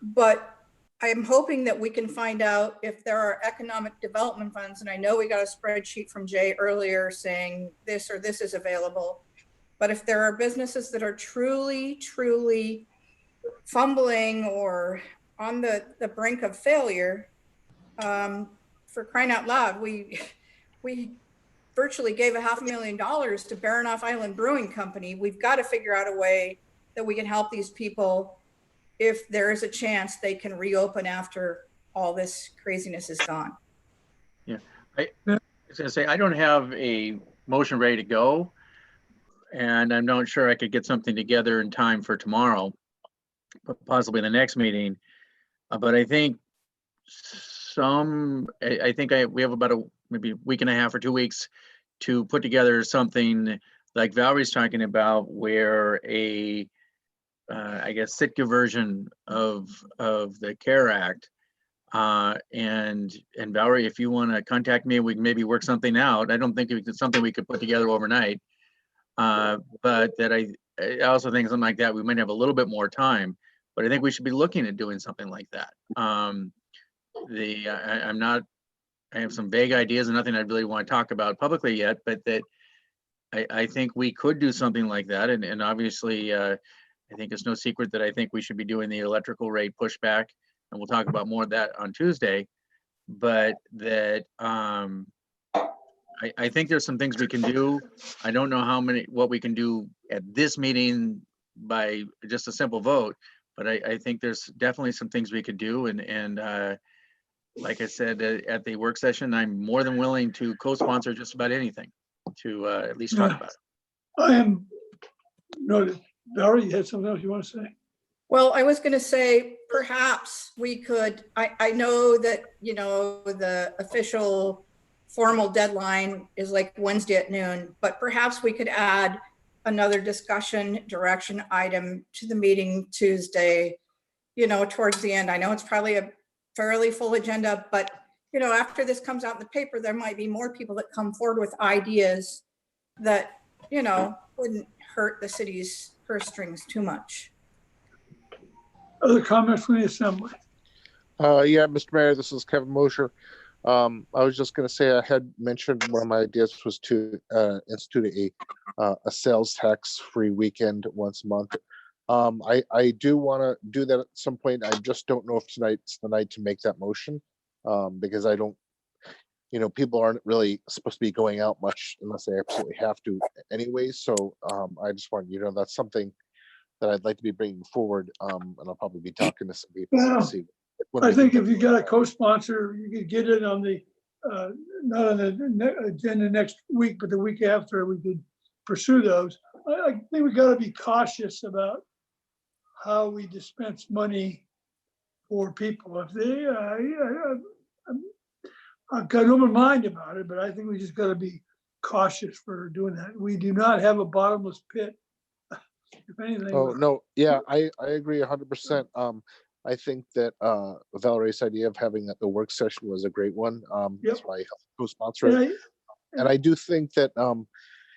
But I'm hoping that we can find out if there are economic development funds. And I know we got a spreadsheet from Jay earlier saying this or this is available. But if there are businesses that are truly, truly fumbling or on the brink of failure, for crying out loud, we virtually gave $500,000 to Baranoff Island Brewing Company. We've got to figure out a way that we can help these people if there is a chance they can reopen after all this craziness is gone. Yeah, I was gonna say, I don't have a motion ready to go, and I'm not sure I could get something together in time for tomorrow, but possibly the next meeting. But I think we have about maybe a week and a half or 2 weeks to put together something like Valerie's talking about, where I guess Sitka version of the CARE Act. And Valerie, if you want to contact me, we can maybe work something out. I don't think it's something we could put together overnight. But that I also think something like that, we might have a little bit more time, but I think we should be looking at doing something like that. I'm not I have some vague ideas and nothing I really want to talk about publicly yet, but that I think we could do something like that. And obviously, I think it's no secret that I think we should be doing the electrical rate pushback, and we'll talk about more of that on Tuesday. But that I think there's some things we can do. I don't know what we can do at this meeting by just a simple vote, but I think there's definitely some things we could do. And like I said, at the work session, I'm more than willing to co-sponsor just about anything to at least talk about it. I am noted. Valerie, you had something else you want to say? Well, I was going to say, perhaps we could, I know that, you know, the official formal deadline is like Wednesday at noon, but perhaps we could add another discussion direction item to the meeting Tuesday, you know, towards the end. I know it's probably a fairly full agenda, but, you know, after this comes out in the paper, there might be more people that come forward with ideas that, you know, wouldn't hurt the city's purse strings too much. Other comments from the assembly? Yeah, Mr. Mayor, this is Kevin Mosher. I was just going to say I had mentioned one of my ideas was to institute a sales tax free weekend once a month. I do want to do that at some point. I just don't know if tonight's the night to make that motion because I don't, you know, people aren't really supposed to be going out much unless they absolutely have to anyway. So I just want you to know that's something that I'd like to be bringing forward, and I'll probably be talking to some people Well, to see. I think if you got a co-sponsor, you could get it on the, not on the agenda next week, but the week after, we could pursue those. I think we got to be cautious about how we dispense money for people. If they, I've got an open mind about it, but I think we just got to be cautious for doing that. We do not have a bottomless pit. If anything. Oh, no, yeah, I agree 100%. I think that Valerie's idea of having the work session was a great one. That's why I helped co-sponsor it. And I do think that,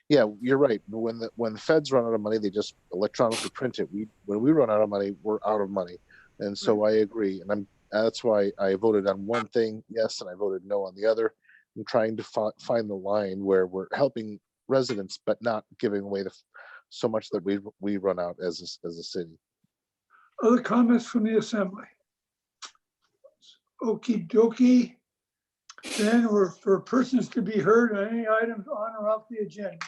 yeah, you're right. When the feds run out of money, they just electronically print it. When we run out of money, we're out of money. And so I agree. And that's why I voted on one thing, yes, and I voted no on the other. I'm trying to find the line where we're helping residents, but not giving away so much that we run out as a city. Other comments from the assembly? Okie dokie. Then we're for persons to be heard on any items on or off the agenda.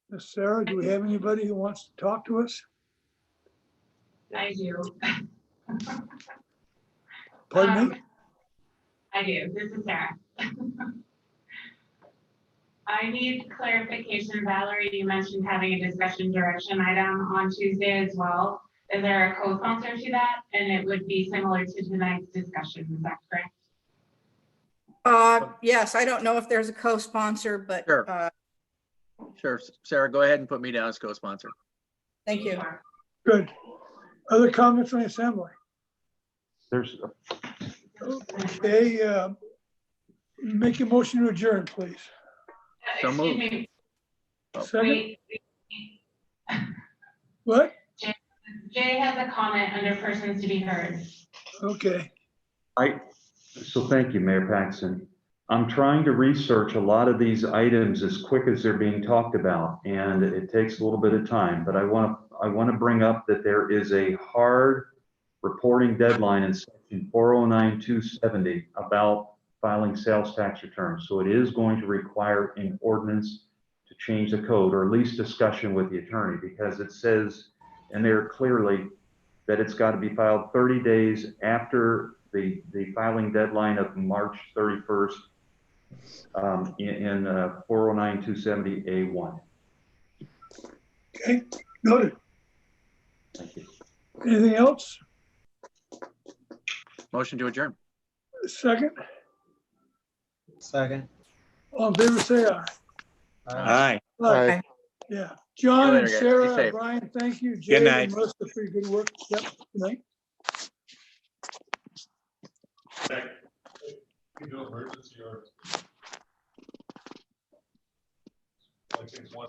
Miss Sarah, do we have anybody who wants to talk to us? I do. Pardon me? I do. This is Sarah. I need clarification. Valerie, you mentioned having a discussion direction item on Tuesday as well. Is there a co-sponsor to that? And it would be similar to tonight's discussion. Is that correct? Yes, I don't know if there's a co-sponsor, but Sure. Sure. Sarah, go ahead and put me down as co-sponsor. Thank you. Good. Other comments from the assembly? There's, Okay, make a motion to adjourn, please. So Excuse moved. me. Second? Wait. What? Jay has a comment under persons to be heard. Okay. so thank you, Mayor Paxton. I'm trying to research a lot of these items as quick as they're being talked about, and it takes a little bit of time, but I want to bring up that there is a hard reporting deadline in section 409-270 about filing sales tax returns. So it is going to require an ordinance to change the code, or at least discussion with the attorney, because it says in there clearly that it's got to be filed 30 days after the filing deadline of March 31st in 409-270A1. Okay, noted. Thank you. Anything else? Motion to adjourn. Second? Second. All in favor, say aye. Aye. Aye. Yeah. John and later, guys. Be Sarah, safe. Brian, thank you. Jay night. and Melissa for your good work. Yep, good night. You do emergency or. Like it's one.